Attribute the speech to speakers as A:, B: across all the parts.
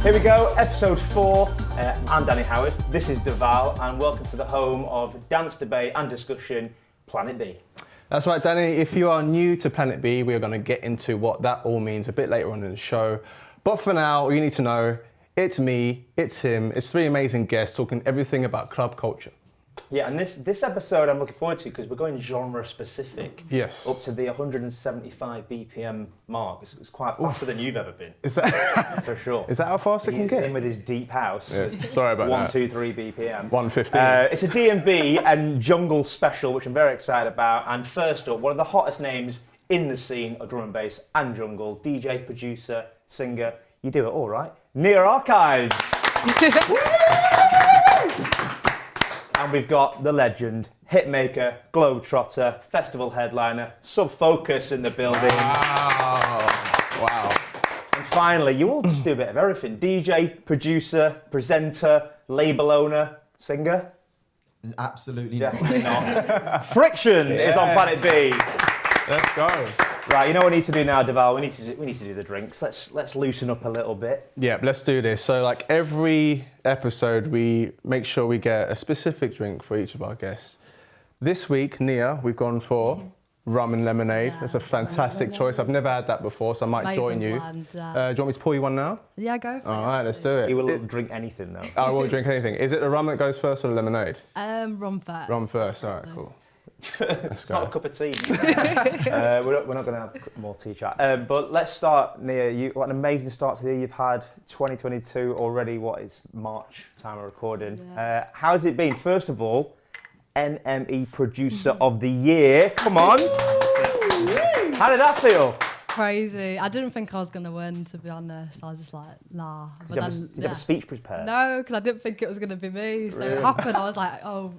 A: Here we go, episode 4. I'm Danny Howard, this is Duvall, and welcome to the home of dance, debate and discussion, Planet B.
B: That's right, Danny. If you are new to Planet B, we are going to get into what that all means a bit later on in the show. But for now, all you need to know, it's me, it's him, it's 3 amazing guests talking everything about club culture.
A: Yeah, and this episode I'm looking forward to because we're going genre specific.
B: Yes.
A: Up to the 175 BPM mark. It's quite faster than you've ever been.
B: Is that
A: for sure?
B: Is that how fast it can get?
A: In with his deep house.
B: Yeah. Sorry about
A: 1,
B: that.
A: 2, 3 BPM.
B: 115.
A: It's a D&B and jungle special, which I'm very excited about. And first up, one of the hottest names in the scene of drum and bass and jungle, DJ, producer, singer. You do it all right. Nia Archives. And we've got the legend, hitmaker, globetrotter, festival headliner, Sub-Focus in the building.
B: Wow.
A: And finally, you all just do a bit of everything. DJ, producer, presenter, label owner, singer?
C: Absolutely
A: Definitely not. Friction is on Planet B.
B: Let's go.
A: Right, you know what we need to do now, Duvall? We need to do the drinks. Let's loosen up a little bit.
B: Yeah, let's do this. So like every episode, we make sure we get a specific drink for each of our guests. This week, Nia, we've gone for rum and lemonade.
D: Yeah.
B: That's a fantastic choice. I've never had that before, so I might join you.
D: Blend,
B: Do you want me to pour you one now?
D: yeah, go for
B: All right, let's do it.
A: He will drink anything, though.
B: I will drink anything. Is it the rum that goes first or the lemonade?
D: Rum first.
B: Rum first. All right, cool.
A: It's not a cup of tea. We're not going to have more tea chat. But let's start, Nia. What an amazing start to the year you've had. 2022 already. What is March time of recording?
D: Yeah.
A: How's it been? First of all, NME Producer of the Year. Come on. How did that feel?
D: Crazy. I didn't think I was going to win, to be honest. I was just like, nah.
A: Did you have a speech prepared?
D: No, because I didn't think it was going to be me. So it happened. I was like, oh,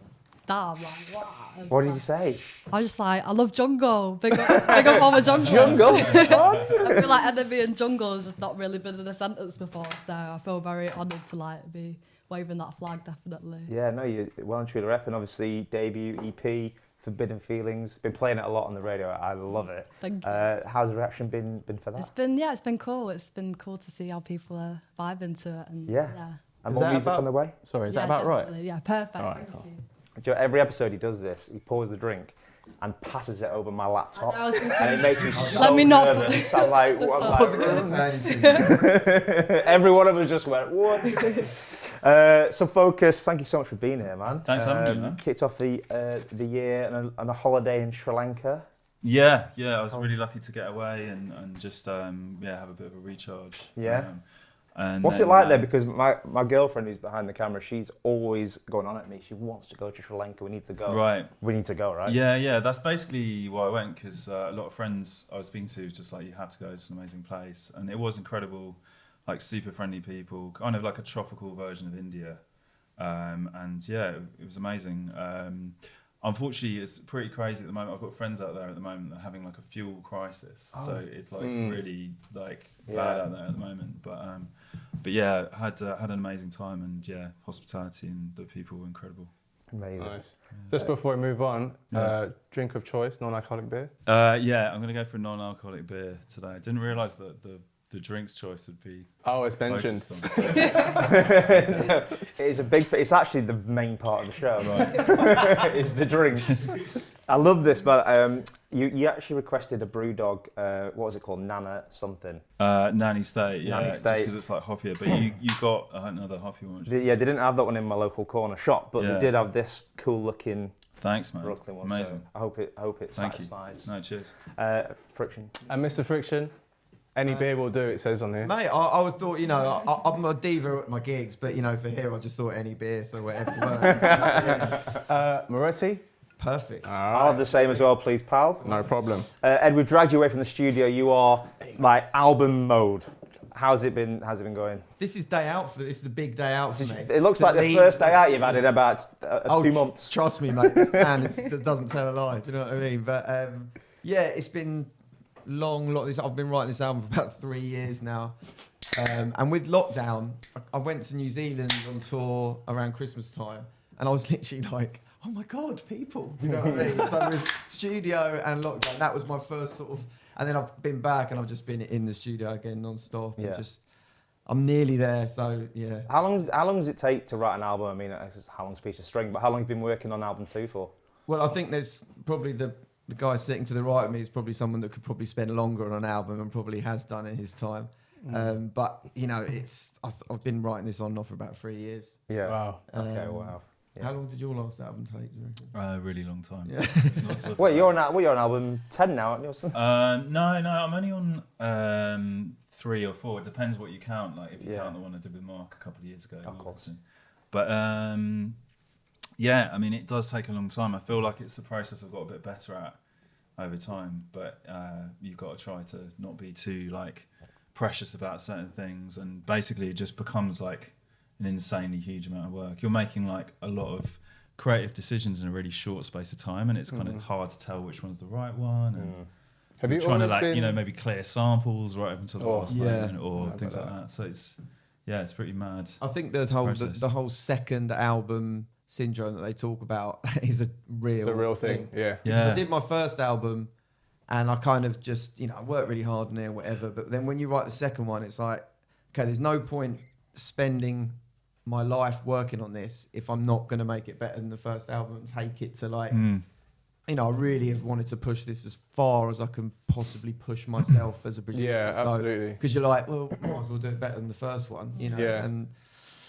D: damn. Like, what?
A: What did you say?
D: I was just like, I love jungle. Big up all the jungle.
A: Jungle?
D: I feel like NME and jungle has just not really been in a sentence before. So I feel very honoured to like be waving that flag, definitely.
A: Yeah, no, you're well and truly repping. Obviously, debut EP, Forbidden Feelings. Been playing it a lot on the radio. I love it.
D: Thank you.
A: How's the reaction been for that?
D: It's been cool. It's been cool to see how people are vibing to it. And
A: Yeah. And
B: Is
A: more
B: that
A: music
B: about-
A: on the way?
B: Sorry, is that about right?
D: definitely. Yeah, perfect.
B: All right,
D: Thank
B: cool.
D: you.
A: Do you know, every episode he does this, he pours the drink and passes it over my laptop.
D: I know, I was thinking-
A: And it makes me so
D: Let me not-
A: nervous. I'm like,
C: I wasn't going to say anything.
A: every one of us just went, what? Sub-Focus, thank you so much for being here, man.
E: Thanks for having me, man.
A: Kicked off the year on a holiday in Sri Lanka.
E: Yeah, I was really lucky to get away and just have a bit of a recharge.
A: Yeah.
E: And
A: What's
E: then,
A: it like there? Because my girlfriend who's behind the camera, she's always going on at me. She wants to go to Sri Lanka. We need to go.
E: Right.
A: We need to go, right?
E: Yeah. That's basically why I went, because a lot of friends I was speaking to just like, you had to go. It's an amazing place, and it was incredible. Like super friendly people, kind of like a tropical version of India, and yeah, it was amazing. Unfortunately, it's pretty crazy at the moment. I've got friends out there at the moment that are having like a fuel crisis, so it's like really like bad out there at the moment. But yeah, had an amazing time, and yeah, hospitality and the people were incredible.
A: Amazing.
B: Nice. Just before we move on, drink of choice, non-alcoholic beer?
E: Yeah, I'm gonna go for a non-alcoholic beer today. I didn't realise that the drinks choice would be.
B: Oh, it's mentioned.
A: It's actually the main part of the show. Right. It's the drinks. I love this, but you actually requested a brew dog. What was it called? Nana something.
E: Nanny State, yeah,
A: Nanny
E: just
A: State.
E: because it's like hoppier. But you got another hoppy one.
A: They didn't have that one in my local corner shop, but they did have this cool looking
E: Thanks, man.
A: Brooklyn one.
E: Amazing.
A: So I hope it
E: Thank
A: satisfies.
E: you. No, cheers.
A: Friction.
B: And Mr. Friction, any beer will do, it says on here.
C: Mate, I always thought, I'm a diva at my gigs, but, for here, I just thought any beer, so whatever works.
B: Moretti?
C: Perfect.
A: I'll have the same as well, please, pal.
B: No problem.
A: Ed, we've dragged you away from the studio. You are like album mode. How's it been going?
C: This is the big day out for me.
A: It looks like the first day out you've had in about 2 months.
C: Trust me, mate, this can it doesn't tell a lie, do you know what I mean? But yeah, it's been long. I've been writing this album for about 3 years now. And with lockdown, I went to New Zealand on tour around Christmas time, and I was literally like, oh my God, people, do you know what I mean? So with studio and lockdown, that was my first sort of, and then I've been back and I've just been in the studio again non-stop.
A: Yeah.
C: And I'm nearly there. So yeah.
A: How long does it take to write an album? I mean, this is how long's a piece of string, but how long have you been working on album 2 for?
C: Well, I think there's probably the guy sitting to the right of me is probably someone that could probably spend longer on an album and probably has done in his time. But you know, I've been writing this on and off for about 3 years.
A: Yeah.
B: Wow.
A: Okay. Wow. Yeah.
C: How long did your last album take? Do you reckon?
E: A really long time.
C: Yeah.
E: It's not sort of-
A: Wait, you're on album 10 now, aren't you? Or something?
E: No, I'm only on 3 or 4. It depends what you count. Like if you count the one I did with Mark a couple of years ago.
A: Of course.
E: But yeah, I mean, it does take a long time. I feel like it's the process I've got a bit better at over time. But you've got to try to not be too like precious about certain things, and basically it just becomes like an insanely huge amount of work. You're making like a lot of creative decisions in a really short space of time, and it's kind of hard to tell which one's the right one. And
B: Have you
E: trying to
B: always
E: like
B: been-
E: maybe clear samples right up until the last moment or
B: I
E: things
B: bet
E: like that. So it's pretty mad.
C: I think the whole second album syndrome that they talk about is a real
B: thing. Yeah.
C: So I did my first album, and I kind of just I worked really hard on it or whatever. But then when you write the second one, it's like, okay, there's no point spending my life working on this if I'm not going to make it better than the first album and take it to like, I really have wanted to push this as far as I can possibly push myself as a producer.
B: Yeah, absolutely.
C: Because you're like, well, might as well do it better than the first one,
B: Yeah.
C: And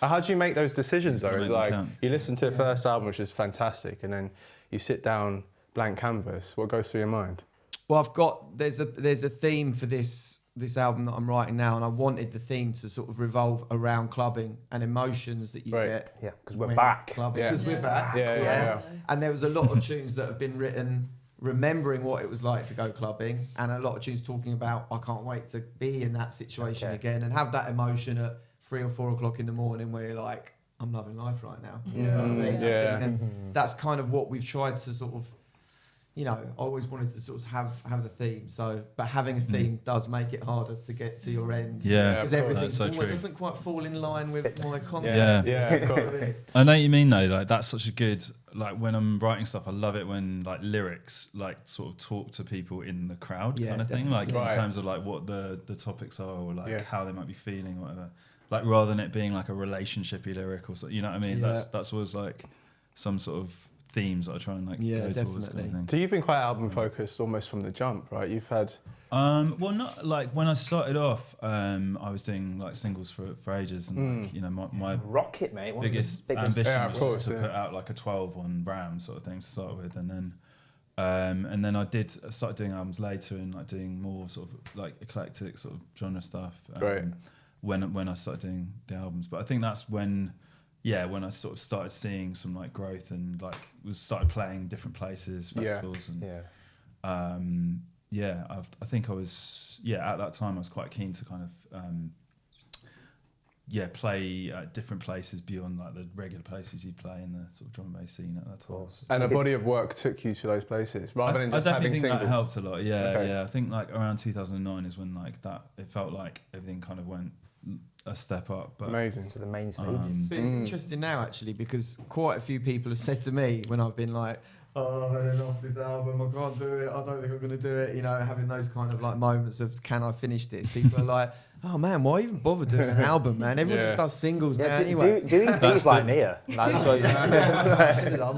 B: How do you make those decisions though?
E: Gotta
B: It's
E: make them
B: like
E: count.
B: you listen to the first album, which is fantastic, and then you sit down, blank canvas. What goes through your mind?
C: well, there's a theme for this album that I'm writing now, and I wanted the theme to sort of revolve around clubbing and emotions that you get.
A: Yeah, because we're
C: when
A: back.
C: Clubbing,
B: Yeah.
C: because we're back.
B: Yeah.
C: And there was a lot of tunes that have been written remembering what it was like to go clubbing, and a lot of tunes talking about I can't wait to be in that situation again and have that emotion at 3 or 4 o'clock in the morning where you're like, I'm loving life right now. You know what I mean?
B: Yeah.
C: And that's kind of what we've tried to sort of, I always wanted to sort of have the theme. So, but having a theme does make it harder to get to your end.
E: Yeah,
C: Because everything
E: that's so true.
C: doesn't quite fall in line with my concept.
E: Yeah.
B: Of course.
E: I know what you mean though. Like that's such a good like when I'm writing stuff. I love it when like lyrics like sort of talk to people in the crowd
C: Yeah,
E: kind of thing. Like
B: Right.
E: in terms of like what the topics are or like
B: Yeah.
E: how they might be feeling or whatever. Like rather than it being like a relationshipy lyric or something. You know what I mean?
C: Yeah.
E: That's always like some sort of themes that I try and like
C: Yeah,
E: go towards. Kind
C: definitely.
E: of thing.
B: So you've been quite album focused almost from the jump, right? You've had
E: Well, not like when I started off. I was doing like singles for ages, and like, you know my
A: Rocket, mate. One of the
E: biggest
A: biggest.
E: ambition
B: Yeah, of
E: was
B: course,
E: just to
B: yeah.
E: put out like a 12 on Brown sort of thing to start with, and then I started doing albums later and like doing more sort of like eclectic sort of genre stuff.
B: Right.
E: When I started doing the albums, but I think that's when I sort of started seeing some like growth and like started playing different places, festivals, and I think I was at that time I was quite keen to kind of play at different places beyond like the regular places you play in the sort of drum and bass scene at that time.
B: and a body of work took you to those places rather than
E: I
B: just
E: definitely
B: having
E: think
B: singles.
E: that helped a lot. Yeah,
B: Okay.
E: yeah. I think like around 2009 is when like that it felt like everything kind of went a step up. But
B: Amazing.
A: To the main stages.
C: But it's interesting now actually because quite a few people have said to me when I've been like, oh, I've had enough of this album, I can't do it, I don't think I'm going to do it, having those kind of like moments of can I finish this? People are like, oh man, why even bother doing an album, man? Everyone just does singles now anyway.
A: Do EPs like Nia. That's what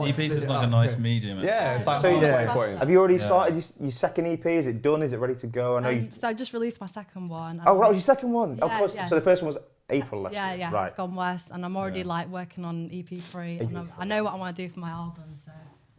E: EPs is like a nice medium.
B: Yeah, it's like
A: So,
B: halfway
A: yeah.
B: point.
A: Have you already started your second EP? Is it done? Is it ready to go? I know you...
D: So I just released my second one.
A: Oh, that was your second one?
D: Yeah,
A: of course.
D: yeah.
A: So the first one was April last year.
D: Yeah,
A: Right.
D: it's gone west, and I'm already like working on EP3, and I know what I want to do for my album, so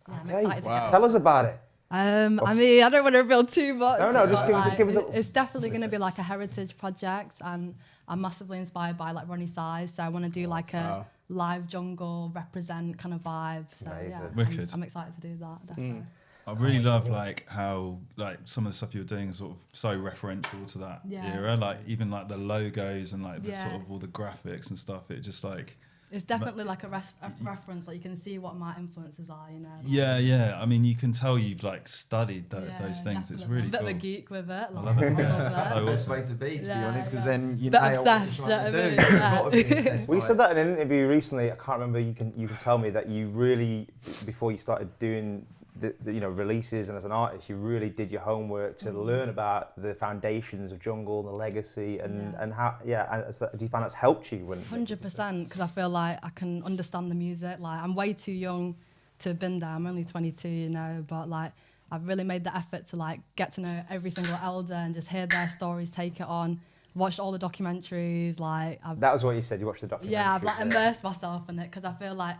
D: yeah, I'm excited to get
A: Tell us about it.
D: I mean, I don't want to reveal too much.
A: No, just
D: but,
A: give us a...
D: It's definitely going to be like a heritage project, and I'm massively inspired by like Ronnie Size, so I want to do like a live jungle represent kind of vibe. So yeah,
E: Wicked.
D: I'm excited to do that. Definitely.
E: I really love like how like some of the stuff you're doing is sort of so referential to that era. Like even like the logos and like the sort of all the graphics and stuff. It just like
D: It's definitely like a reference. Like you can see what my influences are.
E: Yeah. I mean, you can tell you've like studied those things.
D: Definitely.
E: It's really
D: I'm a bit
E: cool.
D: of a geek with it. Like,
E: I love it.
D: I love
C: That's
D: that.
C: the best
E: awesome.
C: way to be, to be
D: Yeah,
C: honest, because
D: yeah.
C: then you
D: Bit
C: nail what you're
D: obsessed,
C: trying to
D: you
C: do.
D: know what I mean?
C: You've got to be obsessed
A: We
C: by
A: said
C: it.
A: that in an interview recently. I can't remember. You can tell me that you really, before you started doing releases, and as an artist, you really did your homework to learn about the foundations of jungle, the legacy, and how. Yeah, do you find that's helped you?
D: 100%, because I feel like I can understand the music. Like, I'm way too young to have been there. I'm only 22, you know, but like I've really made the effort to like get to know every single elder and just hear their stories, take it on. Watched all the documentaries. Like
A: that was what you said. You watched the documentary.
D: Yeah, I've like immersed myself in it because I feel like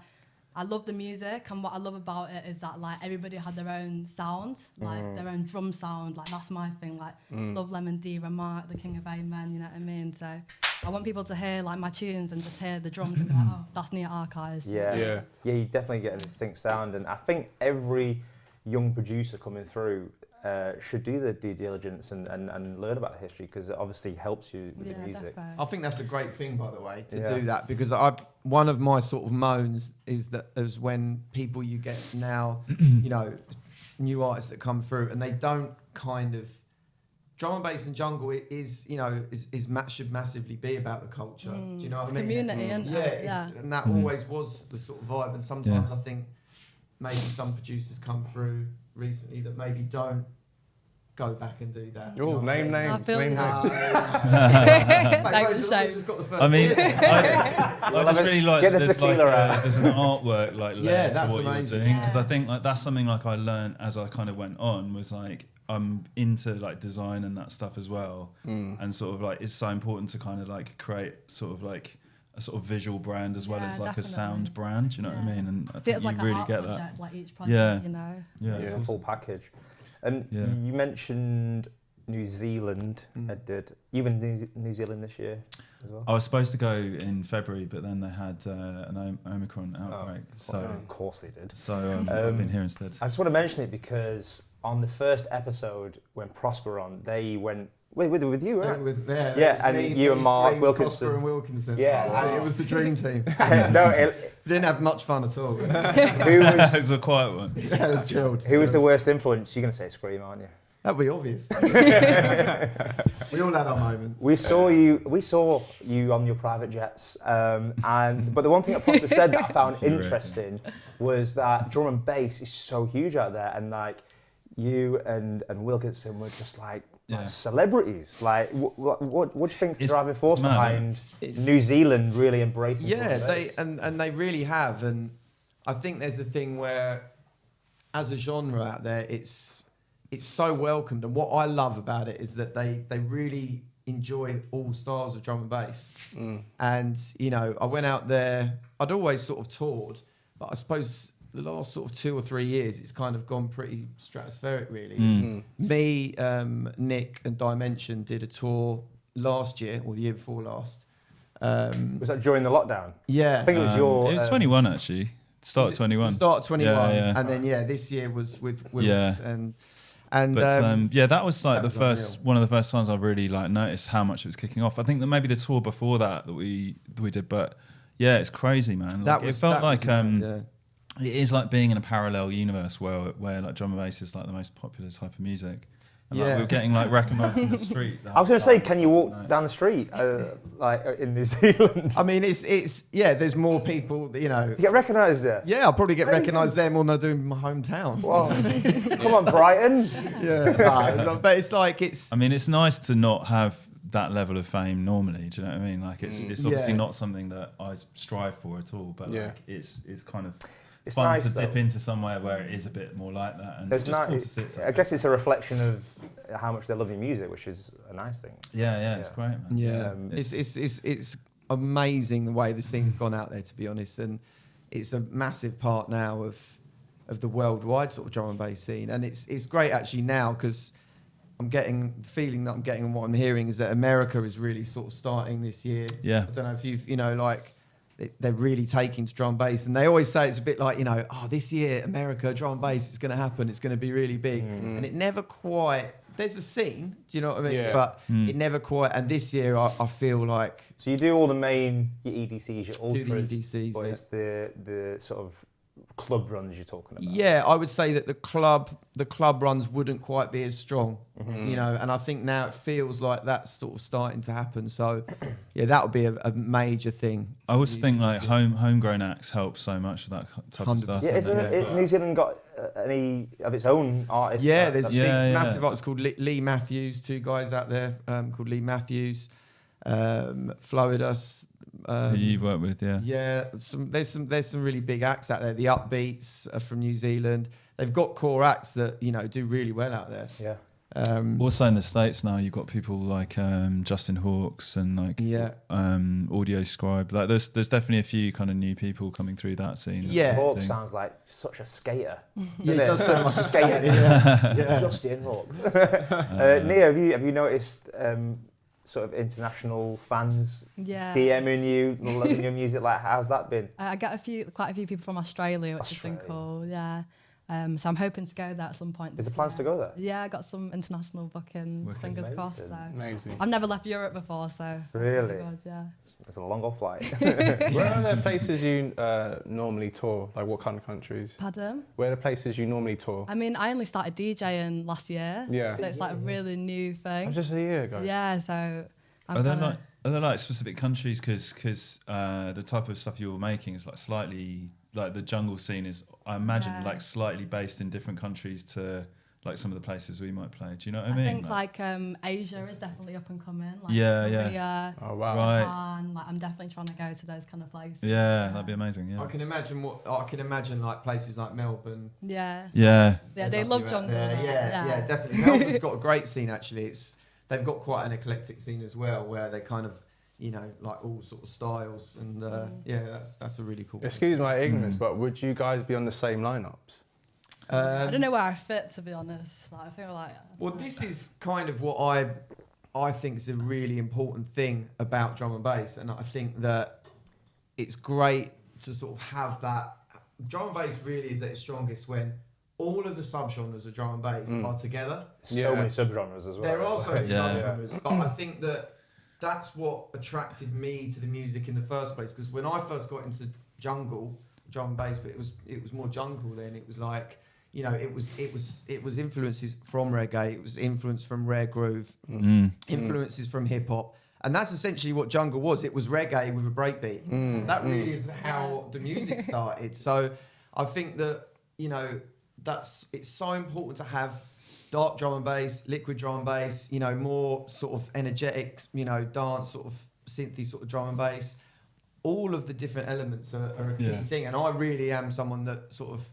D: I love the music, and what I love about it is that like everybody had their own sound, like their own drum sound. Like that's my thing. Like Love Lemon D, Remark, The King of Amen. You know what I mean? So I want people to hear like my tunes and just hear the drums and be like, oh, that's Nia Archives.
A: Yeah. You definitely get a distinct sound, and I think every young producer coming through should do the due diligence and learn about the history, because it obviously helps you with the music.
D: Definitely.
C: I think that's a great thing, by the way, to do that, because one of my sort of moans is when people you get now, you know, new artists that come through and they don't kind of drum and bass and jungle should massively be about the culture. Do you know what I mean?
D: Community,
C: and that always was the sort of vibe. And sometimes I think maybe some producers come through recently that maybe don't go back and do that.
B: Oh, name.
D: I feel
B: name.
E: I mean, I just really like
A: Get the
E: that there's
A: tequila out.
E: there's an artwork like layer to
C: that's
E: what
C: amazing.
E: you're doing, because I think like that's something like I learned as I kind of went on, was like I'm into like design and that stuff as well, and sort of like it's so important to kind of like create sort of like a sort of visual brand as well as like
D: definitely.
E: a sound brand. Do you know what I mean? And I
D: See it
E: think
D: as like
E: you
D: an
E: really
D: art
E: get
D: project,
E: that.
D: like each project, you know.
E: Yeah,
A: It's
E: it's
A: a
E: awesome.
A: full package. And you mentioned New Zealand. You in New Zealand this year as well?
E: I was supposed to go in February, but then they had an Omicron outbreak.
A: Of course they did.
E: So I've been here instead.
A: I just want to mention it because on the first episode when Prosper on, they went with you, right? And you and Mark Wilkinson.
C: Prosper and Wilkinson.
A: Yeah.
C: It was the dream team.
A: No,
C: Didn't have much fun at all.
E: It was a quiet one.
C: It was chilled.
A: who was the worst influence? You're going to say Scream, aren't you?
C: That'd be obvious. We all had our moments.
A: We saw you on your private jets, but the one thing that Prosper said that I found interesting was that drum and bass is so huge out there, and like you and Wilkinson were just like celebrities. Like, what do you think is the driving force behind New Zealand really embracing?
C: Yeah, they really have, and I think there's a thing where, as a genre out there, it's so welcomed, and what I love about it is that they really enjoy all styles of drum and bass. And you know, I went out there. I'd always sort of toured, but I suppose the last sort of 2 or 3 years, it's kind of gone pretty stratospheric, really. Me, Nick, and Dimension did a tour last year or the year before last.
A: Was that during the lockdown?
C: Yeah,
A: I think it was your.
E: It was 21 actually. Start of 21.
C: Start of 21,
E: Yeah.
C: and then this year was with Willis and
E: that was like
C: that was
E: one of the first times I really like noticed how much it was kicking off. I think that maybe the tour before that we did, but yeah, it's crazy, man. Like, it felt like it is like being in a parallel universe where like drum and bass is like the most popular type of music. And like, we were getting like recognised in the street.
A: I was going to say, can you walk down the street like in New Zealand?
C: I mean, it's there's more people, you know.
A: You get recognised there?
C: Yeah, I'll probably get recognised there more than I do in my hometown.
A: Well, come on, Brighton.
C: No, but it's like
E: I mean, it's nice to not have that level of fame normally. Do you know what I mean? Like, it's obviously not something that I strive for at all. But like, it's kind of. It's fun to dip into somewhere where it is a bit more like that, and it's just cool to sit.
A: I guess it's a reflection of how much they love your music, which is a nice thing.
E: Yeah, it's great, man.
C: Yeah, it's amazing the way the scene's gone out there, to be honest, and it's a massive part now of the worldwide sort of drum and bass scene, and it's great actually now because I'm getting the feeling that I'm getting and what I'm hearing is that America is really sort of starting this year.
E: Yeah,
C: I don't know if you've like. They're really taking to drum and bass, and they always say it's a bit like, you know, this year America drum and bass, it's going to happen, it's going to be really big, and it never quite. There's a scene, do you know what I mean? But it never quite. And this year, I feel like.
A: So you do all the main your EDCs, your ultras,
C: EDCs,
A: but it's the sort of club runs you're talking about.
C: Yeah, I would say that the club runs wouldn't quite be as strong, you know, and I think now it feels like that's sort of starting to happen. So, yeah, that would be a major thing.
E: I always think like homegrown acts help so much with that type of
C: 100%.
E: stuff.
A: Yeah, isn't New Zealand got any of its own artists?
C: Yeah, there's big,
E: Yeah.
C: massive artists called Lee Matthews, two guys out there called Lee Matthews, Flowidus.
E: Who you've worked with, yeah.
C: Yeah, there's some really big acts out there. The Upbeats are from New Zealand. They've got core acts that, you know, do really well out there.
A: Yeah.
E: Also in the States now, you've got people like Justin Hawkes and like Audio Scribe. Like there's definitely a few kind of new people coming through that scene.
C: Yeah.
A: Hawks sounds like such a skater.
C: Yeah, it does sound like a
A: skater.
C: yeah.
A: Justin Hawks. Nia, have you noticed sort of international fans DMing you, loving your music? Like, how's that been?
D: I get quite a few people from Australia, which has been cool. Yeah. So I'm hoping to go there at some point.
A: Is there plans to go there?
D: Yeah, I got some international bookings. Fingers crossed. So.
B: Amazing.
D: I've never left Europe before, so
A: Really?
D: good, yeah.
A: It's a long old flight.
B: Where are the places you normally tour? Like what kind of countries?
D: Pardon?
B: Where are the places you normally tour?
D: I mean, I only started DJing last year.
B: Yeah.
D: So it's like a really new thing.
B: Just a year ago.
D: Yeah, so I'm
E: Are there
D: kinda,
E: are there like specific countries because the type of stuff you're making is like slightly like the jungle scene is, I imagine, like slightly based in different countries to like some of the places we might play. Do you know what I mean?
D: I think like Asia is definitely up and coming. Like
E: Yeah,
D: Korea,
B: Oh wow.
E: Right.
D: Japan. Like I'm definitely trying to go to those kind of places.
E: Yeah, that'd be amazing. Yeah.
C: I can imagine like places like Melbourne.
D: Yeah.
E: Yeah.
D: Yeah, they love jungle.
C: Yeah, definitely. Melbourne's got a great scene actually. They've got quite an eclectic scene as well, where they kind of, you know, like all sort of styles, and yeah, that's a really cool.
B: Excuse my ignorance, but would you guys be on the same lineups?
D: I don't know where I fit, to be honest. Like, I feel like.
C: Well, this is kind of what I think is a really important thing about drum and bass, and I think that it's great to sort of have that. Drum and bass really is at its strongest when all of the subgenres of drum and bass are together.
A: So many subgenres as well.
C: There are so many
E: Yeah.
C: subgenres, but I think that's what attracted me to the music in the first place. Because when I first got into jungle, drum and bass, but it was more jungle then. It was like, you know, it was influences from reggae. It was influence from rare groove, influences from hip hop. And that's essentially what jungle was. It was reggae with a breakbeat. That really is how the music started. So I think that, you know, it's so important to have dark drum and bass, liquid drum and bass, you know, more sort of energetic, you know, dance sort of synthy sort of drum and bass. All of the different elements are a key thing. And I really am someone that sort of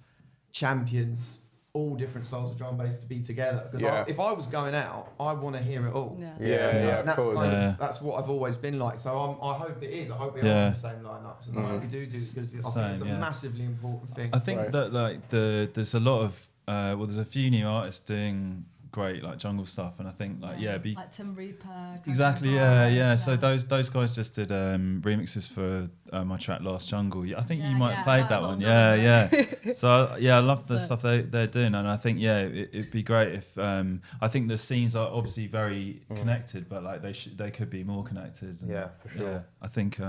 C: champions all different styles of drum and bass to be together. Because if I was going out, I want to hear it all.
B: Yeah,
C: And that's
B: of course.
C: that's what I've always been like. So I hope it is. I hope we are on the same lineups, and I hope we do because I think it's a massively important thing.
E: I think that like there's a lot of there's a few new artists doing great like jungle stuff, and I think like
D: like Tim Reaper.
E: Exactly, yeah. So those guys just did remixes for my track Last Jungle. I think you might have played that one. Yeah. So I love the stuff they're doing, and I think it'd be great if I think the scenes are obviously very connected, but like they could be more connected. And,
A: Yeah, for sure.
E: Yeah, I think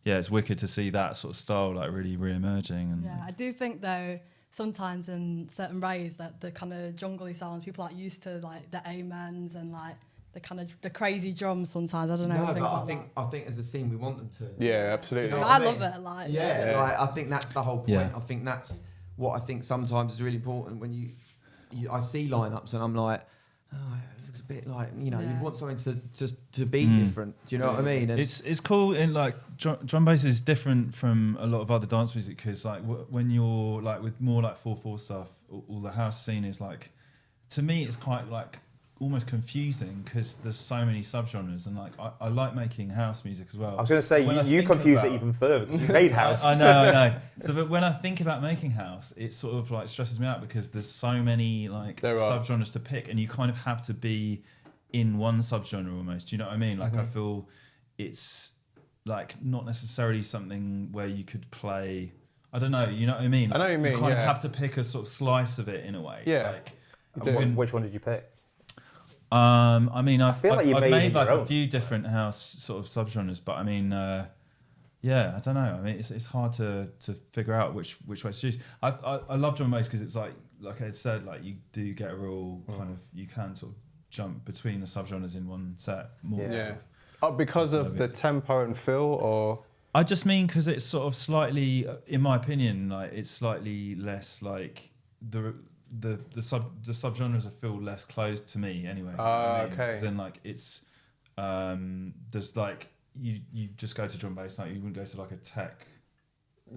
E: it's wicked to see that sort of style like really re-emerging. And
D: I do think though, sometimes in certain rays that the kind of jungly sounds, people aren't used to like the amens and like the kind of the crazy drums sometimes. I don't know.
C: No, I think as a scene we want them to.
B: Yeah, absolutely.
C: Do you know
D: I
C: what
D: love
C: mean?
D: it. Like
C: Like, I think that's the whole point.
E: Yeah.
C: I think that's what I think sometimes is really important when I see lineups and I'm like, oh, this looks a bit like, you know, you'd want something to be different. Do you know what I mean? And
E: it's cool in like drum bass is different from a lot of other dance music because like when you're like with more like 4/4 stuff, all the house scene is like, to me it's quite like almost confusing because there's so many subgenres, and like I like making house music as well.
A: I was going to say, you confuse it even further. You made house.
E: I know. So, but when I think about making house, it sort of like stresses me out because there's so many like subgenres to pick, and you kind of have to be in one subgenre almost. Do you know what I mean? Like I feel it's like not necessarily something where you could play. I don't know. You know what I mean?
B: I know what you mean.
E: You kind of have to pick a sort of slice of it in a way.
B: Yeah.
E: Like,
A: which one did you pick?
E: I mean, I've
A: feel like you
E: made
A: made
E: like
A: your
E: a
A: own.
E: few different house sort of subgenres, but I mean, yeah, I don't know. I mean, it's hard to figure out which way to choose. I love drum and bass because it's like I said, like you do get a real kind of, you can sort of jump between the subgenres in one set more.
A: Yeah.
E: Sort of.
B: Oh, because of the tempo and feel, or
E: I just mean because it's sort of slightly, in my opinion, like it's slightly less like the subgenres feel less closed to me anyway.
B: Okay.
E: As in, like it's there's like you just go to drum bass, like you wouldn't go to like a tech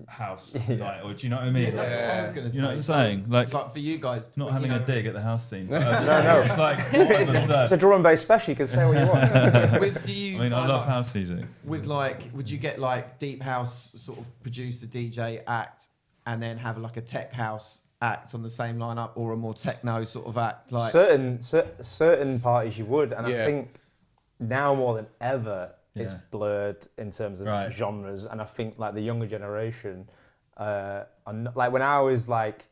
E: house night, or do you know what I mean?
C: That's what I was going to say.
E: You know what I'm saying? Like
C: for you guys,
E: not having a dig at the house scene. But
A: No.
E: It's like what I've observed.
A: It's a drum and bass special. You can say what you want.
C: Do you
E: I mean, I
C: find,
E: love
C: like,
E: house music.
C: with like, would you get like deep house sort of producer DJ act, and then have like a tech house act on the same lineup, or a more techno sort of act? Like
A: certain parties you would, and
B: Yeah.
A: I think now more than ever it's
E: Yeah.
A: blurred in terms of
E: Right.
A: genres, and I think like the younger generation, like when I was like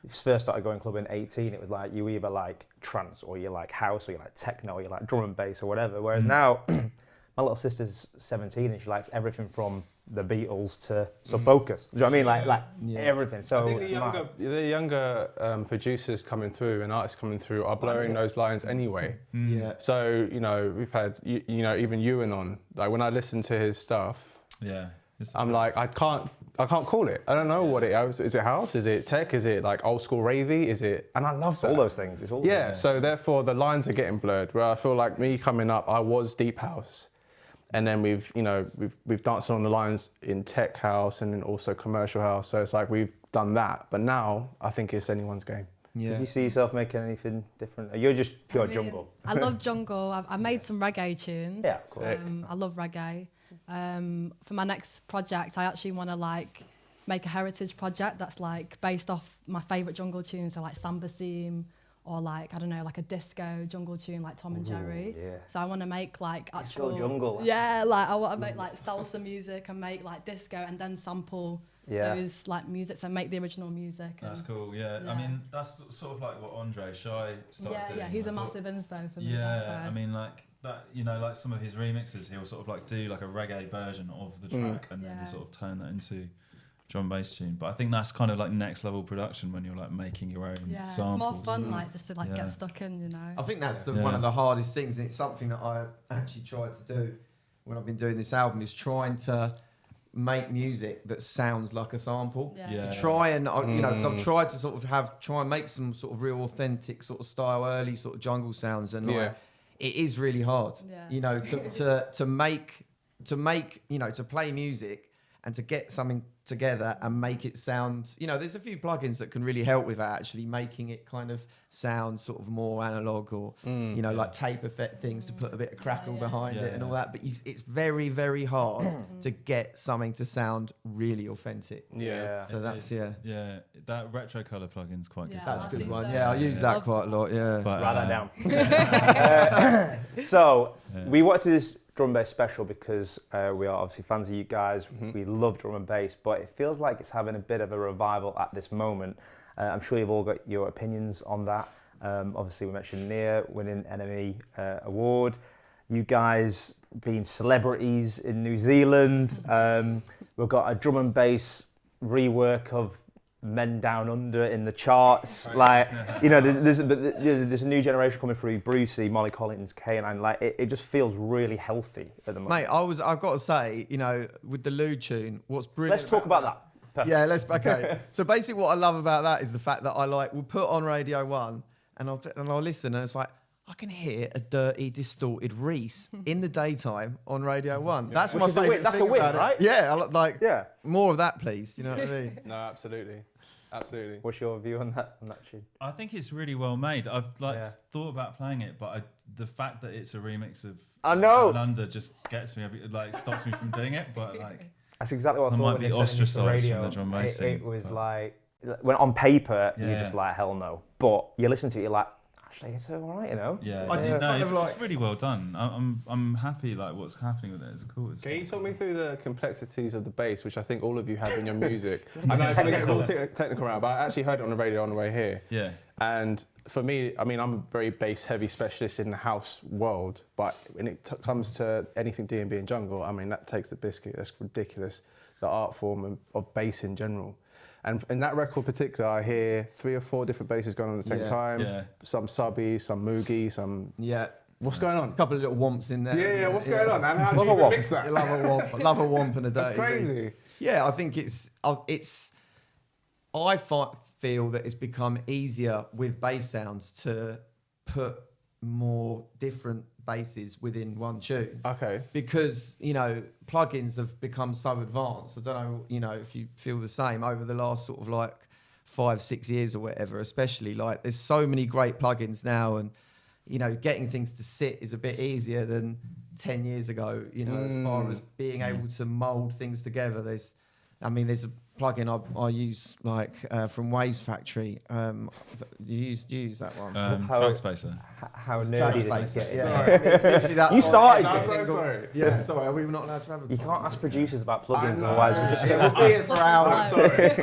A: first started going clubbing 18, it was like you either like trance or you like house or you like techno or you like drum and bass or whatever. Whereas now, my little sister's 17 and she likes everything from the Beatles to Sub Focus. Do you know what I mean? Like everything. So
B: I think
A: it's
B: the younger producers coming through and artists coming through are blurring those lines anyway.
C: yeah,
B: So we've had even Ewan on. Like when I listen to his stuff,
E: Yeah.
B: I'm like I can't call it. I don't know what it is. Is it house? Is it tech? Is it like old school ravey? Is it? And I love
A: all
B: that.
A: those things. It's all
B: Yeah, so therefore the lines are getting blurred. Where I feel like me coming up, I was deep house, and then we've danced on the lines in tech house and then also commercial house. So it's like we've done that, but now I think it's anyone's game.
C: yeah.
A: Did you see yourself making anything different? You're just pure
D: I mean,
A: jungle.
D: I love jungle. I made some reggae tunes.
A: Yeah, of course.
D: I love reggae. For my next project, I actually want to like make a heritage project that's like based off my favourite jungle tunes, so like Samba Seam, or like, I don't know, like a disco jungle tune like Tom and Jerry.
A: yeah.
D: So I want to make like
A: Disco
D: actual
A: jungle.
D: Yeah, like I want to make like salsa music and make like disco and then sample those like music, so make the original music.
E: That's cool. Yeah.
D: Yeah.
E: I mean, that's sort of like what Andre Shy started doing.
D: Yeah, he's a
E: I thought.
D: massive inspo for me.
E: Yeah, I mean, like that, like some of his remixes, he'll sort of like do like a reggae version of the track, and then
D: Yeah.
E: sort of turn that into drum bass tune. But I think that's kind of like next level production when you're like making your own
D: Yeah,
E: samples.
D: it's more fun, like just to like
E: Yeah.
D: get stuck in, you know.
C: I think that's
E: Yeah.
C: one of the hardest things, and it's something that I actually tried to do when I've been doing this album, is trying to make music that sounds like a sample.
E: Yeah.
C: To try and because I've tried to sort of try and make some sort of real authentic sort of style, early sort of jungle sounds, and like, it is really hard.
D: Yeah.
C: To make to play music and to get something together and make it sound, there's a few plugins that can really help with that, actually making it kind of sound sort of more analog, or like tape effect things to put a bit of crackle behind it and all that. But it's very, very hard to get something to sound really authentic.
B: Yeah.
C: So that's
E: Yeah, that retro color plugin's quite good.
D: Yeah,
C: that's a
D: I've
C: good
D: seen
C: one.
D: that.
C: Yeah, I use that
D: Love
C: quite a lot. Yeah.
E: But,
A: Write that down. So we wanted to do this drum and bass special because we are obviously fans of you guys. We love drum and bass, but it feels like it's having a bit of a revival at this moment. I'm sure you've all got your opinions on that. Obviously, we mentioned Nia winning Enemy Award. You guys being celebrities in New Zealand. We've got a drum and bass rework of Men Down Under in the charts. Like, there's a new generation coming through. Brucey, Molly Collins, K9. Like, it just feels really healthy at the moment.
C: Mate, I've got to say, with the Lou tune, what's brilliant.
A: Let's talk about that. Perfect.
C: Yeah, okay. So basically, what I love about that is the fact that we'll put on Radio 1 and I'll listen, and it's like, I can hear a dirty, distorted Reese in the daytime on Radio 1. That's my favourite.
A: That's a win, right?
C: Yeah,
A: Yeah.
C: more of that, please. You know what I mean?
B: No, absolutely.
A: What's your view on that tune?
E: I think it's really well made. I've thought about playing it, but the fact that it's a remix of
A: I know.
E: London just gets me, stops me from doing it. But like,
A: that's exactly what I
E: I
A: thought.
E: might
A: when
E: be
A: they sent it to
E: ostracised from
A: radio.
E: the drum bass
A: It
E: scene,
A: was
E: but-
A: like, when on paper, you're
E: Yeah.
A: just like, hell no. But you listen to it, you're like, actually, it's all right, you know.
E: Yeah,
C: I did
E: no,
C: kind
E: it's
C: of like-
E: really well done. I'm happy like what's happening with it. It's cool. It's
B: Can you
E: really
B: talk
E: cool.
B: me through the complexities of the bass, which I think all of you have in your music? I know it's going to get all technical around, but I actually heard it on the radio on the way here.
E: Yeah.
B: And for me, I mean, I'm a very bass-heavy specialist in the house world, but when it comes to anything D&B and jungle, I mean, that takes the biscuit. That's ridiculous, the art form of bass in general. And in that record in particular, I hear 3 or 4 different basses going on at the same time.
E: Yeah.
B: Some subby, some moogie, some...
C: Yeah.
B: What's going on?
C: A couple of little womps in there.
B: Yeah, what's going on? And how do
A: Love
B: you
A: a
B: even
A: womp.
B: mix that?
C: I love a womp. I love a womp and a dirty
B: That's crazy.
C: beast. Yeah, I think I feel that it's become easier with bass sounds to put more different basses within one tune.
B: Okay.
C: Because, you know, plugins have become so advanced. I don't know, you know, if you feel the same over the last sort of like 5-6 years or whatever, especially like there's so many great plugins now, and, you know, getting things to sit is a bit easier than 10 years ago, you know, as far as being able to mold things together. There's a plugin I use like from Waves Factory. Do you use that one?
E: Track spacer.
A: How nerdy did you
C: Trackspace,
A: get?
C: yeah. Literally that
A: You
C: one.
A: started
B: I'm
A: this.
B: so sorry.
C: Yeah, sorry, are we not allowed to have a
A: You can't ask producers about plugins,
B: I know.
A: otherwise we'll just
C: It
A: get...
C: will be here for hours.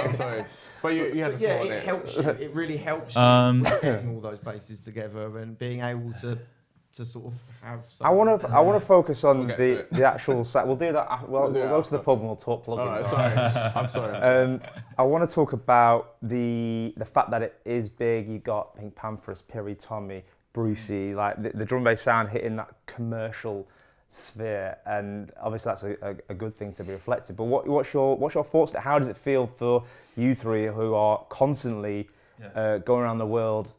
B: I'm sorry. But you had a
C: Yeah,
B: thought on
C: it
B: it.
C: helps you. It really helps you with getting all those bases together and being able to sort of have.
A: I want to focus on
B: We'll get to it.
A: the actual set. We'll do that. We'll
B: do it
A: go to the
B: after.
A: pub and we'll talk plugins.
B: All right,
A: all right?
B: sorry. I'm sorry.
A: I want to talk about the fact that it is big. You got Pink Panthers, Piri Tommy, Brucey, like the drum bass sound hitting that commercial sphere, and obviously that's a good thing to be reflected. But what's your thoughts? How does it feel for you three who are constantly going around the world,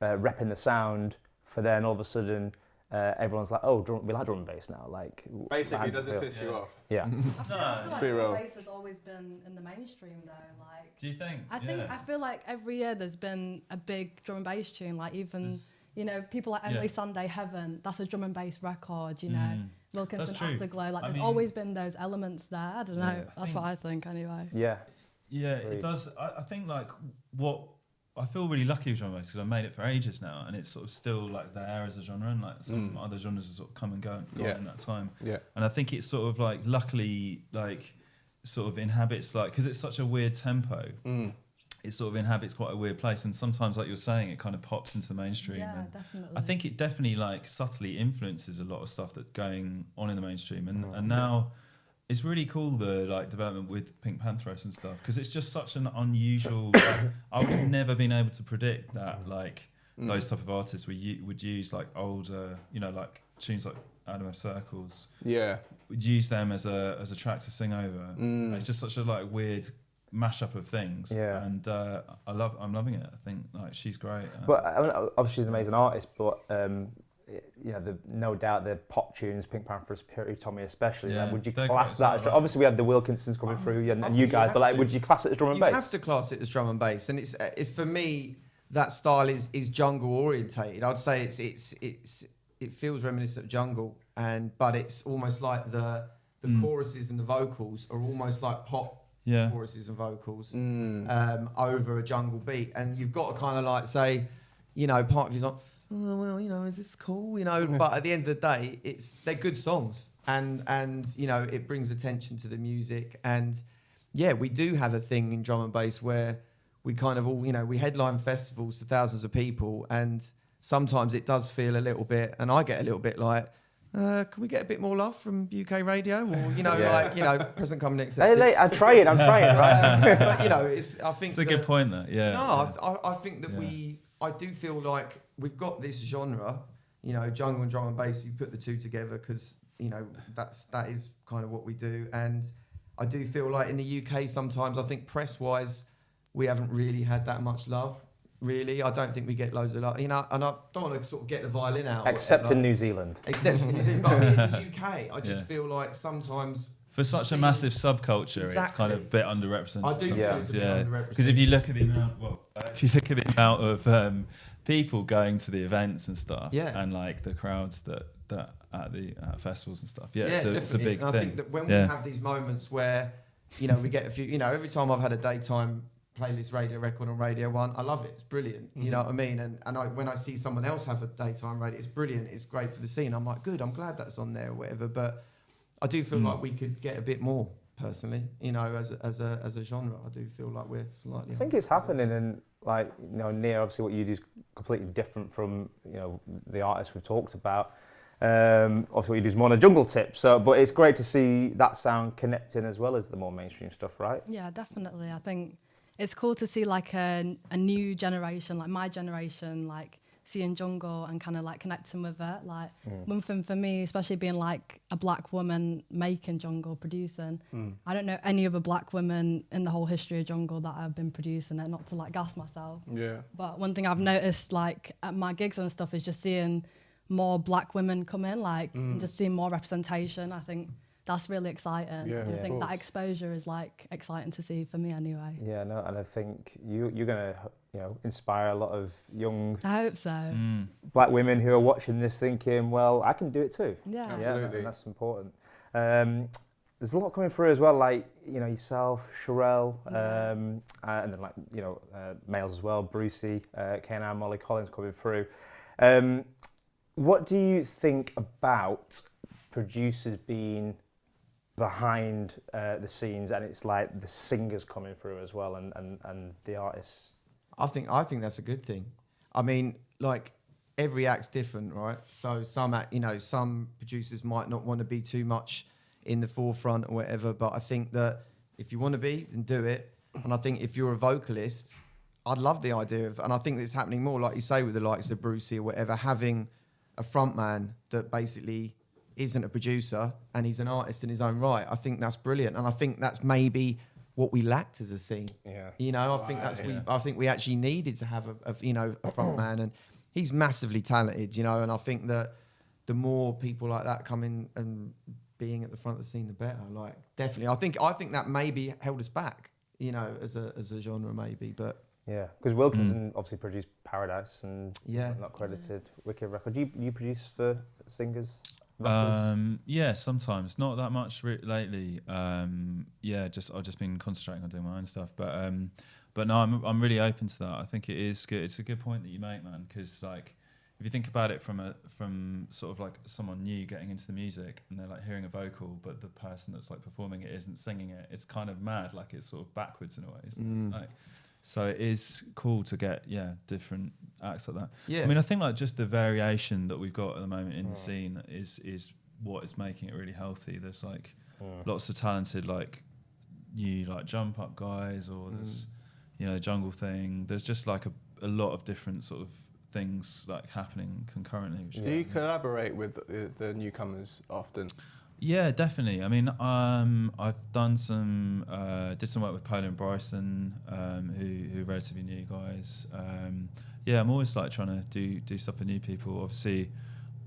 A: repping the sound, for then all of a sudden everyone's like, oh, we like drum and bass now. Like, how
B: Basically,
A: does
B: does it piss you off?
A: Yeah.
D: I feel like
B: be real.
D: drum bass has always been in the mainstream though. Like,
E: Do you think?
D: I feel like every year there's been a big drum and bass tune. Like even
E: There's-
D: you know, people like Emily Sunday Heaven. That's a drum and bass record. You know, Wilkinson
E: That's true.
D: Afterglow. Like
E: I
D: there's
E: mean-
D: always been those elements there. I don't know. That's
E: think-
D: what I think anyway.
A: Yeah.
E: Yeah,
A: Agreed.
E: it does. I think like what I feel really lucky with drum and bass because I've made it for ages now, and it's sort of still like there as a genre, and like some other genres have sort of come and gone in that time.
B: Yeah.
E: And I think it's sort of like luckily like sort of inhabits like because it's such a weird tempo. It sort of inhabits quite a weird place, and sometimes, like you're saying, it kind of pops into the mainstream.
D: Yeah,
E: and
D: definitely.
E: I think it definitely like subtly influences a lot of stuff that's going on in the mainstream, and now it's really cool the like development with Pink Panthers and stuff because it's just such an unusual. I would have never been able to predict that like those type of artists would use like older, you know, like tunes like Adam F. Circles.
B: Yeah.
E: Would use them as a track to sing over. It's just such a like weird mashup of things.
A: Yeah.
E: And I'm loving it. I think like she's great.
A: But I mean, obviously she's an amazing artist, but no doubt the pop tunes, Pink Panthers, Piri Tommy especially.
E: Yeah,
A: Like, would you
E: they're
A: class
E: great
A: that
E: as
A: as
E: well,
A: obviously we had the Wilkinsons coming through and
C: think
A: you
C: you
A: guys,
C: have
A: but like
C: to.
A: would you class it as drum and
C: You
A: bass?
C: have to class it as drum and bass, and it's for me that style is jungle orientated. I'd say it feels reminiscent of jungle, but it's almost like the choruses and the vocals are almost like pop choruses and vocals over a jungle beat, and you've got to kind of like say, you know, part of you's like, oh well, you know, is this cool, you know? But at the end of the day, they're good songs, and you know, it brings attention to the music, and yeah, we do have a thing in drum and bass where we kind of all, you know, we headline festivals to thousands of people, and sometimes it does feel a little bit, and I get a little bit like, can we get a bit more love from UK radio, or you know, like, you know, present come next.
A: Hey, I'm trying, right?
C: But you know, I think
E: It's a good point there. Yeah.
C: No, I think that I do feel like we've got this genre, you know, jungle and drum and bass. You put the two together because you know that is kind of what we do, and I do feel like in the UK sometimes I think press wise we haven't really had that much love. Really, I don't think we get loads of love, you know, and I don't want to sort of get the violin out.
A: Except in New Zealand.
C: Except in New Zealand, but I mean, in the UK, I just feel like sometimes
E: For such a massive subculture, it's kind of a bit underrepresented.
C: I do feel it's a bit underrepresented.
E: Because if you look at the amount, of people going to the events and stuff, and like the crowds that at the festivals and stuff, it's a big
C: and
E: thing.
C: I think that when we have these moments where, you know, we get a few, you know, every time I've had a daytime playlist radio record on Radio 1. I love it. It's brilliant. You know what I mean? And when I see someone else have a daytime radio, it's brilliant. It's great for the scene. I'm like, good. I'm glad that's on there or whatever. But I do feel like we could get a bit more, personally. You know, as a genre, I do feel like we're slightly.
A: I think it's happening, and like, you know, Nia, obviously what you do is completely different from, you know, the artists we've talked about. Obviously what you do is more on a jungle tip. So, but it's great to see that sound connecting as well as the more mainstream stuff, right?
D: Yeah, definitely. I think it's cool to see like a new generation, like my generation, like seeing jungle and kind of like connecting with it. Like one thing for me, especially being like a black woman making jungle, producing, I don't know any other black women in the whole history of jungle that have been producing it, not to like gas myself.
B: Yeah.
D: But one thing I've noticed like at my gigs and stuff is just seeing more black women come in, like and just seeing more representation. I think that's really exciting.
B: Yeah,
D: And I
B: of
D: think that
B: course.
D: exposure is like exciting to see for me anyway.
A: Yeah, no, and I think you're gonna, you know, inspire a lot of young
D: I hope so.
A: black women who are watching this thinking, well, I can do it too.
D: Yeah.
A: Yeah,
B: Absolutely.
A: and that's important. There's a lot coming through as well, like, you know, yourself, Sherelle, and then like, you know, males as well, Brucey, K&R, Molly Collins coming through. What do you think about producers being behind the scenes, and it's like the singers coming through as well, and the artists?
C: I think that's a good thing. I mean, like every act's different, right? So some producers might not want to be too much in the forefront or whatever, but I think that if you want to be, then do it. And I think if you're a vocalist, I'd love the idea of, and I think it's happening more, like you say, with the likes of Brucey or whatever, having a front man that basically isn't a producer and he's an artist in his own right. I think that's brilliant, and I think that's maybe what we lacked as a scene.
B: Yeah.
C: You know, I think I think we actually needed to have a front man, and he's massively talented. You know, and I think that the more people like that come in and being at the front of the scene, the better. Like, definitely, I think that maybe held us back. You know, as a genre maybe, but.
A: Yeah, because Wilkinson obviously produced Paradise and
C: Yeah.
A: not credited Wicked record. You produce for singers?
E: Yeah, sometimes, not that much lately. Yeah, I've just been concentrating on doing my own stuff. But no, I'm really open to that. I think it is good. It's a good point that you make, man. Because like, if you think about it from sort of like someone new getting into the music, and they're like hearing a vocal, but the person that's like performing it isn't singing it, it's kind of mad. Like, it's sort of backwards in a way. Isn't it? Like, so it is cool to get different acts like that.
C: Yeah.
E: I mean, I think like just the variation that we've got at the moment in the scene is what is making it really healthy. There's like lots of talented like new like jump up guys, or there's the jungle thing. There's just like a lot of different sort of things like happening concurrently. Which
B: Do you collaborate with the newcomers often?
E: Yeah, definitely. I mean, I've done did some work with Paula and Bryson, who are relatively new guys. Yeah, I'm always like trying to do stuff for new people. Obviously,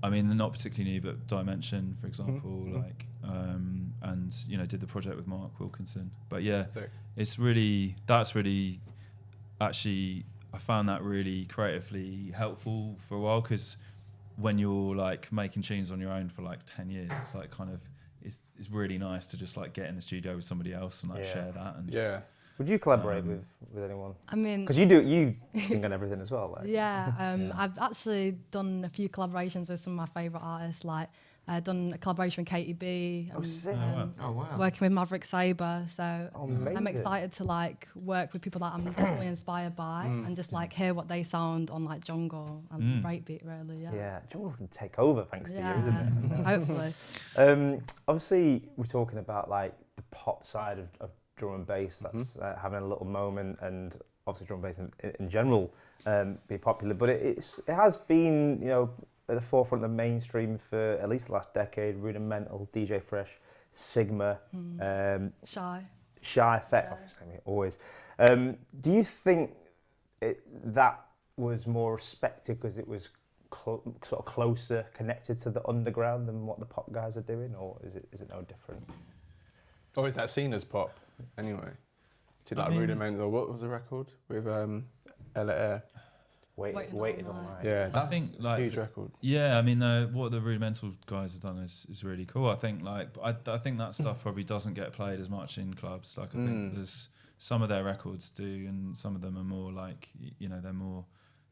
E: I mean, they're not particularly new, but Dimension, for example, like, and did the project with Mark Wilkinson. But yeah, that's really actually, I found that really creatively helpful for a while, because when you're like making tunes on your own for like 10 years, it's like kind of it's really nice to just like get in the studio with somebody else and like share that. And just,
A: Would you collaborate with anyone?
D: I mean,
A: Because you sing on everything as well. Like.
D: yeah, I've actually done a few collaborations with some of my favourite artists. Like, I've done a collaboration with Katie B.
A: Oh, sick.
C: Oh wow.
D: Working with Maverick Sabre, so
A: amazing.
D: I'm excited to like work with people that I'm definitely inspired by, and just like hear what they sound on like jungle and breakbeat. Really,
A: Yeah, Jungle can take over thanks to you, isn't it?
D: Hopefully.
A: Obviously, we're talking about like the pop side of drum and bass. That's having a little moment, and obviously drum and bass in general being popular. But it has been, at the forefront of the mainstream for at least the last decade. Rudimental, DJ Fresh, Sigma, Shy Effect, obviously, I mean, always. Do you think that was more respected because it was sort of closer connected to the underground than what the pop guys are doing, or is it no different?
B: Or is that seen as pop anyway? Do you like Rudimental? What was the record with Ella Air?
A: Waited on Light.
B: Yeah,
E: I think like
B: huge record.
E: Yeah, I mean, what the Rudimental guys have done is really cool. I think like I think that stuff probably doesn't get played as much in clubs. Like I think there's some of their records do, and some of them are more like, you know, they're more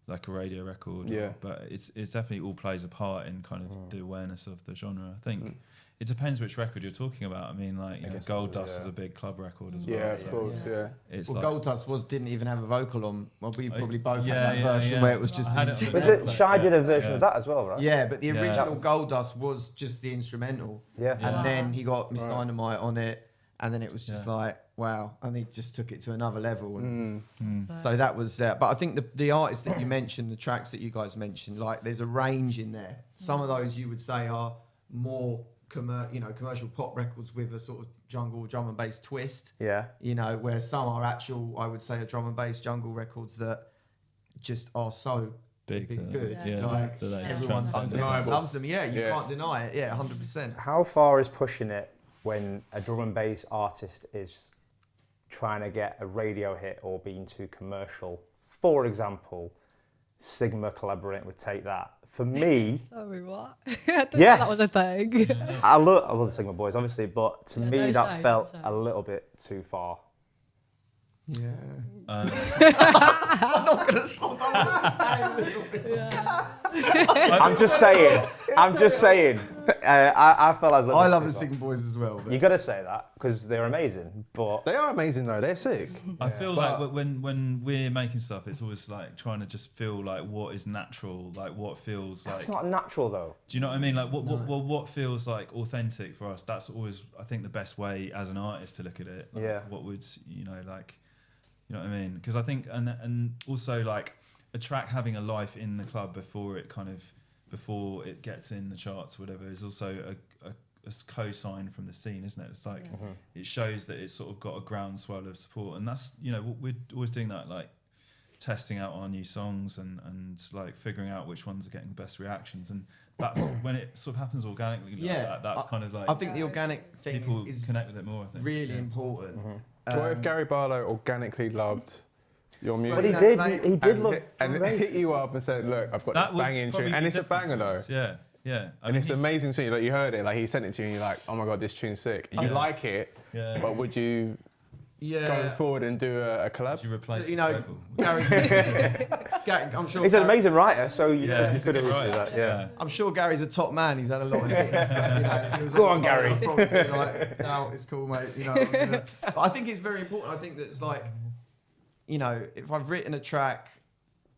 E: like a radio record.
B: Yeah.
E: But it's definitely all plays a part in kind of the awareness of the genre. I think it depends which record you're talking about. I mean, like, you know, Gold Dust was a big club record as well.
B: Yeah,
E: so
B: of course, yeah.
E: It's
C: Well,
E: like,
C: Gold Dust didn't even have a vocal on. Well, we probably both
E: yeah,
C: had that
E: yeah,
C: version
E: yeah.
C: where it was just.
E: I had it on the
A: But
E: net,
A: Shy did a version
E: yeah.
A: of that as well, right?
C: Yeah, but the
E: Yeah.
C: original Gold Dust was just the instrumental.
A: Yeah.
E: Yeah.
C: And then he got Miss Dynamite on it, and then it was just like, wow. And he just took it to another level. And so that was, but I think the artists that you mentioned, the tracks that you guys mentioned, like there's a range in there. Some of those you would say are more commercial pop records with a sort of jungle drum and bass twist.
A: Yeah.
C: You know, where some are actual, I would say, drum and bass jungle records that just are so
E: big,
C: good.
E: yeah.
C: Like
E: That they
C: everyone
E: transcend it.
B: Undeniable.
C: loves them. Yeah, you
B: Yeah.
C: can't deny it. Yeah, 100%.
A: How far is pushing it when a drum and bass artist is trying to get a radio hit or being too commercial? For example, Sigma collaborating with Take That. For me,
D: Sorry, what? I didn't know
A: Yes.
D: that was a thing.
A: I love the Sigma boys, obviously, but to
D: Yeah,
A: me
D: no
A: that
D: shame,
A: felt
D: no
A: a
D: shame.
A: little bit too far.
C: Yeah.
E: Um,
C: I'm not gonna stop. I'm gonna say a little bit.
A: I'm just saying. I'm just saying. I felt as
C: I love the Singing Boys as well. But
A: You got to say that because they're amazing, but
B: They are amazing though. They're sick.
E: I feel like when we're making stuff, it's always like trying to just feel like what is natural, like what feels like.
A: it's not natural though.
E: Do you know what I mean? Like what feels like authentic for us? That's always, I think, the best way as an artist to look at it. Like,
A: Yeah.
E: What would like, you know what I mean? Because I think, and also like a track having a life in the club before it gets in the charts or whatever is also a co-sign from the scene, isn't it? It's like it shows that it's sort of got a groundswell of support, and that's, you know, we're always doing that, like testing out our new songs and like figuring out which ones are getting the best reactions, and that's when it sort of happens organically. Like that, that's kind of like
C: I think the organic thing
E: people
C: is
E: connect with it more. I think
C: really important.
B: What if Gary Barlow organically loved your music?
A: But he
C: know,
A: did.
C: like-
A: He did look.
B: and hit you up and said, "Look, I've got
E: that
B: this
E: would
B: banging
E: probably
B: tune, and
E: be
B: it's a
E: different
B: banger
E: to
B: though."
E: us. Yeah. I
B: And
E: mean,
B: it's an amazing tune. Like you heard it, like he sent it to you, and you're like, "Oh my god, this tune's sick." You like it,
E: Yeah.
B: but would you
C: Yeah.
B: go forward and do a collab?
E: Would you replace
C: You
E: the
C: know,
E: vocal?
C: Gary, I'm sure.
A: He's an
C: Gary-
A: amazing writer, so you
E: He's a
A: could have
E: good
A: do
E: writer.
A: that. Yeah.
C: I'm sure Gary's a top man. He's had a lot of hits. But, you know, if he was
A: Go
C: a
A: on,
C: top man,
A: Gary.
C: I'd probably be like, no, it's cool, mate. You know, but I think it's very important. I think that it's like, you know, if I've written a track,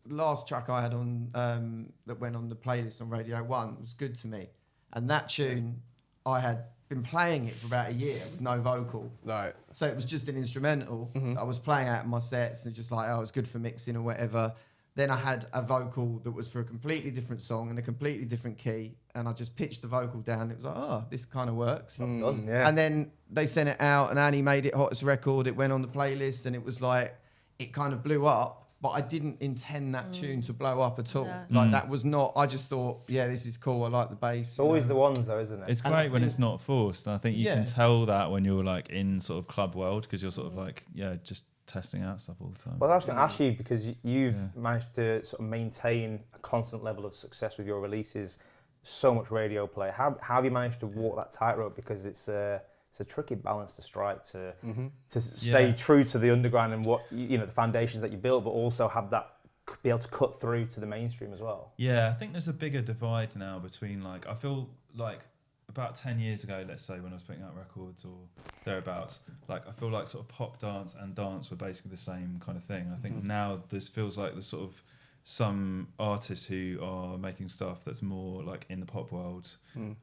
C: the last track I had on that went on the playlist on Radio 1 was good to me, and that tune I had been playing it for about a year with no vocal.
B: Right.
C: So it was just an instrumental that I was playing out in my sets and just like, oh, it's good for mixing or whatever. Then I had a vocal that was for a completely different song and a completely different key. And I just pitched the vocal down. It was like, oh, this kind of works.
A: Done, yeah.
C: And then they sent it out and Annie made it hottest record. It went on the playlist and it was like, it kind of blew up. But I didn't intend that tune to blow up at all.
D: Yeah.
C: Like that was not, I just thought, yeah, this is cool. I like the bass.
A: It's always the ones though, isn't it?
E: It's
C: And I
E: great when
C: think-
E: it's not forced. And I think you
C: Yeah.
E: can tell that when you're like in sort of club world, because you're sort of like, just testing out stuff all the time.
A: Well, I was going to ask you because you've managed to sort of maintain a constant level of success with your releases, so much radio play. How have you managed to walk that tightrope? Because it's a tricky balance to strike to stay true to the underground and what you know the foundations that you built, but also have that be able to cut through to the mainstream as well.
E: Yeah, I think there's a bigger divide now between like, I feel like about 10 years ago, let's say, when I was putting out records or thereabouts, like I feel like sort of pop dance and dance were basically the same kind of thing. I think now this feels like there's sort of some artists who are making stuff that's more like in the pop world.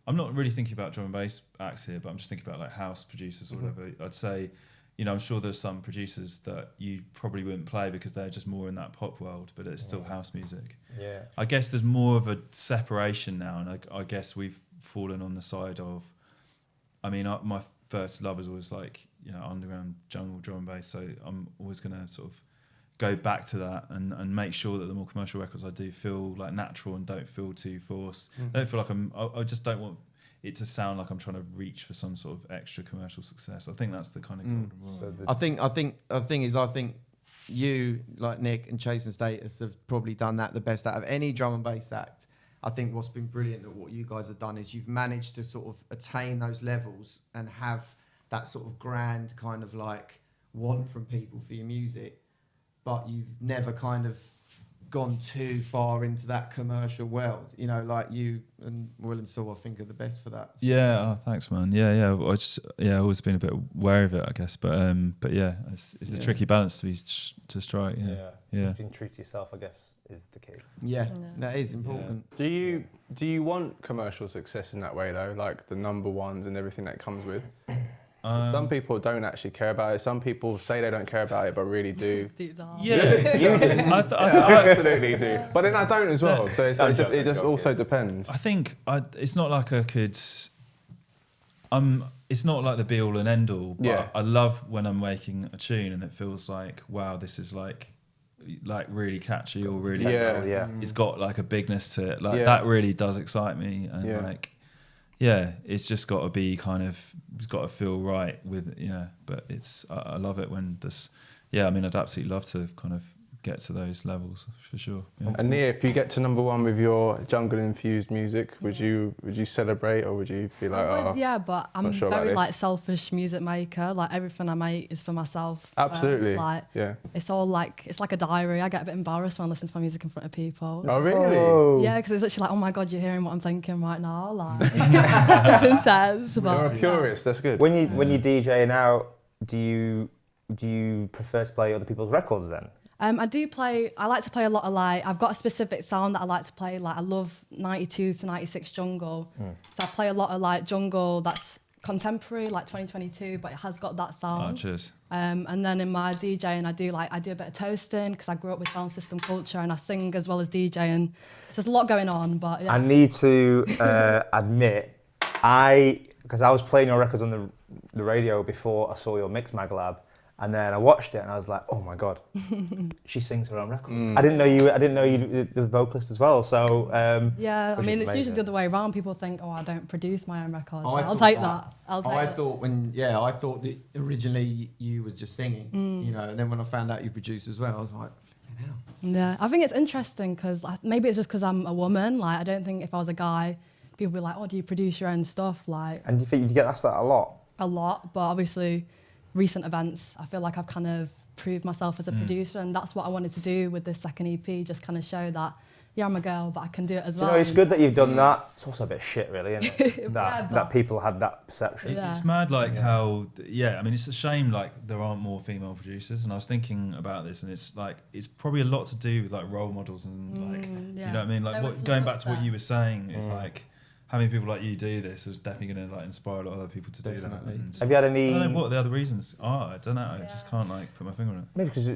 E: I'm not really thinking about drum and bass acts here, but I'm just thinking about like house producers or whatever. I'd say, you know, I'm sure there's some producers that you probably wouldn't play because they're just more in that pop world, but it's still house music.
A: Yeah.
E: I guess there's more of a separation now, and I guess we've fallen on the side of, I mean, my first love is always like, you know, underground jungle drum and bass, so I'm always going to sort of go back to that and make sure that the more commercial records I do feel like natural and don't feel too forced. I don't feel like I just don't want it to sound like I'm trying to reach for some sort of extra commercial success. I think that's the kind of golden rule.
A: So
C: I think the thing is, I think you, like Nick and Chase and Status, have probably done that the best out of any drum and bass act. I think what's been brilliant that what you guys have done is you've managed to sort of attain those levels and have that sort of grand kind of like want from people for your music, but you've never kind of gone too far into that commercial world. You know, like you and Will and Saul, I think, are the best for that.
E: Yeah, oh, thanks, man. Yeah. I've always been a bit wary of it, I guess. But yeah, it's a tricky balance to strike. Yeah.
A: Being true to yourself, I guess, is the key.
C: Yeah, that is important.
B: Do you want commercial success in that way though, like the number ones and everything that comes with? Some people don't actually care about it. Some people say they don't care about it, but really do.
D: Deep down.
E: Yeah,
B: You do. I absolutely do. But then I don't as well. So it just also depends.
E: I think it's not like I could. It's not like the be all and end all. But
B: Yeah.
E: I love when I'm making a tune and it feels like, wow, this is like really catchy or really.
A: Yeah.
E: It's got like a bigness to it. Like
B: Yeah.
E: that really does excite me. And
B: Yeah.
E: like, it's just got to be it's got to feel right with, but I love it when this, I mean, I'd absolutely love to kind of get to those levels for sure. Yeah.
B: And Nia, if you get to number one with your jungle-infused music, would you celebrate or would you be like,
D: I would, yeah, but I'm
B: sure about
D: very
B: this.
D: like selfish music maker. Like everything I make is for myself.
B: Absolutely.
D: Like
B: Yeah.
D: it's all like it's like a diary. I get a bit embarrassed when I listen to my music in front of people.
B: Oh, really?
D: Yeah, because it's actually like, oh my god, you're hearing what I'm thinking right now. Like it's intense.
B: You're
D: But
B: a purist. That's good.
A: When you DJ now, do you prefer to play other people's records then?
D: I like to play a lot of like, I've got a specific sound that I like to play. Like I love 92 to 96 jungle. So I play a lot of like jungle that's contemporary, like 2022, but it has got that
E: Oh,
D: sound.
E: cheers.
D: And then in my DJing, I do a bit of toasting because I grew up with sound system culture and I sing as well as DJing. So there's a lot going on, but yeah.
A: I need to admit, because I was playing your records on the radio before I saw your Mix Mag Lab, and then I watched it and I was like, oh my god, she sings her own records. I didn't know you the vocalist as well. So
D: Yeah, I
A: which
D: mean,
A: is
D: it's
A: amazing.
D: usually the other way around. People think, oh, I don't produce my own records.
C: I
D: I'll
C: thought
D: take that. I'll take
C: I
D: it.
C: thought that originally you were just singing, you know, and then when I found out you produced as well, I was like, hell.
D: Yeah, I think it's interesting because maybe it's just because I'm a woman. Like, I don't think if I was a guy, people would be like, oh, do you produce your own stuff? Like,
A: And do you think you get asked that a lot?
D: a lot, but obviously recent events, I feel like I've kind of proved myself as a producer, and that's what I wanted to do with this second EP, just kind of show that, yeah, I'm a girl, but I can do it as well.
A: You know, it's good that you've done that. It's also a bit shit, really, isn't it?
D: Yeah,
A: that people had that perception.
D: Yeah.
E: It's mad, like how, I mean, it's a shame, like there aren't more female producers. And I was thinking about this, and it's like it's probably a lot to do with like role models and like,
D: yeah.
E: you know what I mean? Like
D: No one's
E: going
D: looked
E: back
D: up
E: to what
D: there.
E: you were saying, it's like having people like you do this is definitely going to like inspire a lot of other people to do that.
C: Definitely.
E: And
A: Have you had
E: I
A: any?
E: don't know what the other reasons are. I don't know. I just can't like put my finger on it.
A: Maybe because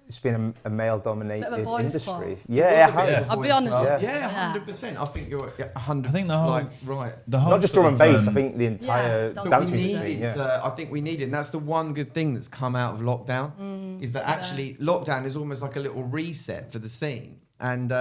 A: it's been a male-dominated
D: Bit of a boys'
A: industry.
D: club.
A: Yeah,
C: It was a bit of a
D: I'll be
C: boys'
D: honest.
C: club.
A: Yeah.
C: Yeah, 100%. I think you're 100.
E: I think the whole-
C: like right.
E: The whole
A: Not just
E: sort
A: drum and
E: of,
A: bass. I think the entire
D: Yeah,
C: But
A: dance
C: we
A: music
C: needed,
A: scene. Yeah.
C: I think we needed, and that's the one good thing that's come out of lockdown, is that actually lockdown is almost like a little reset for the scene. And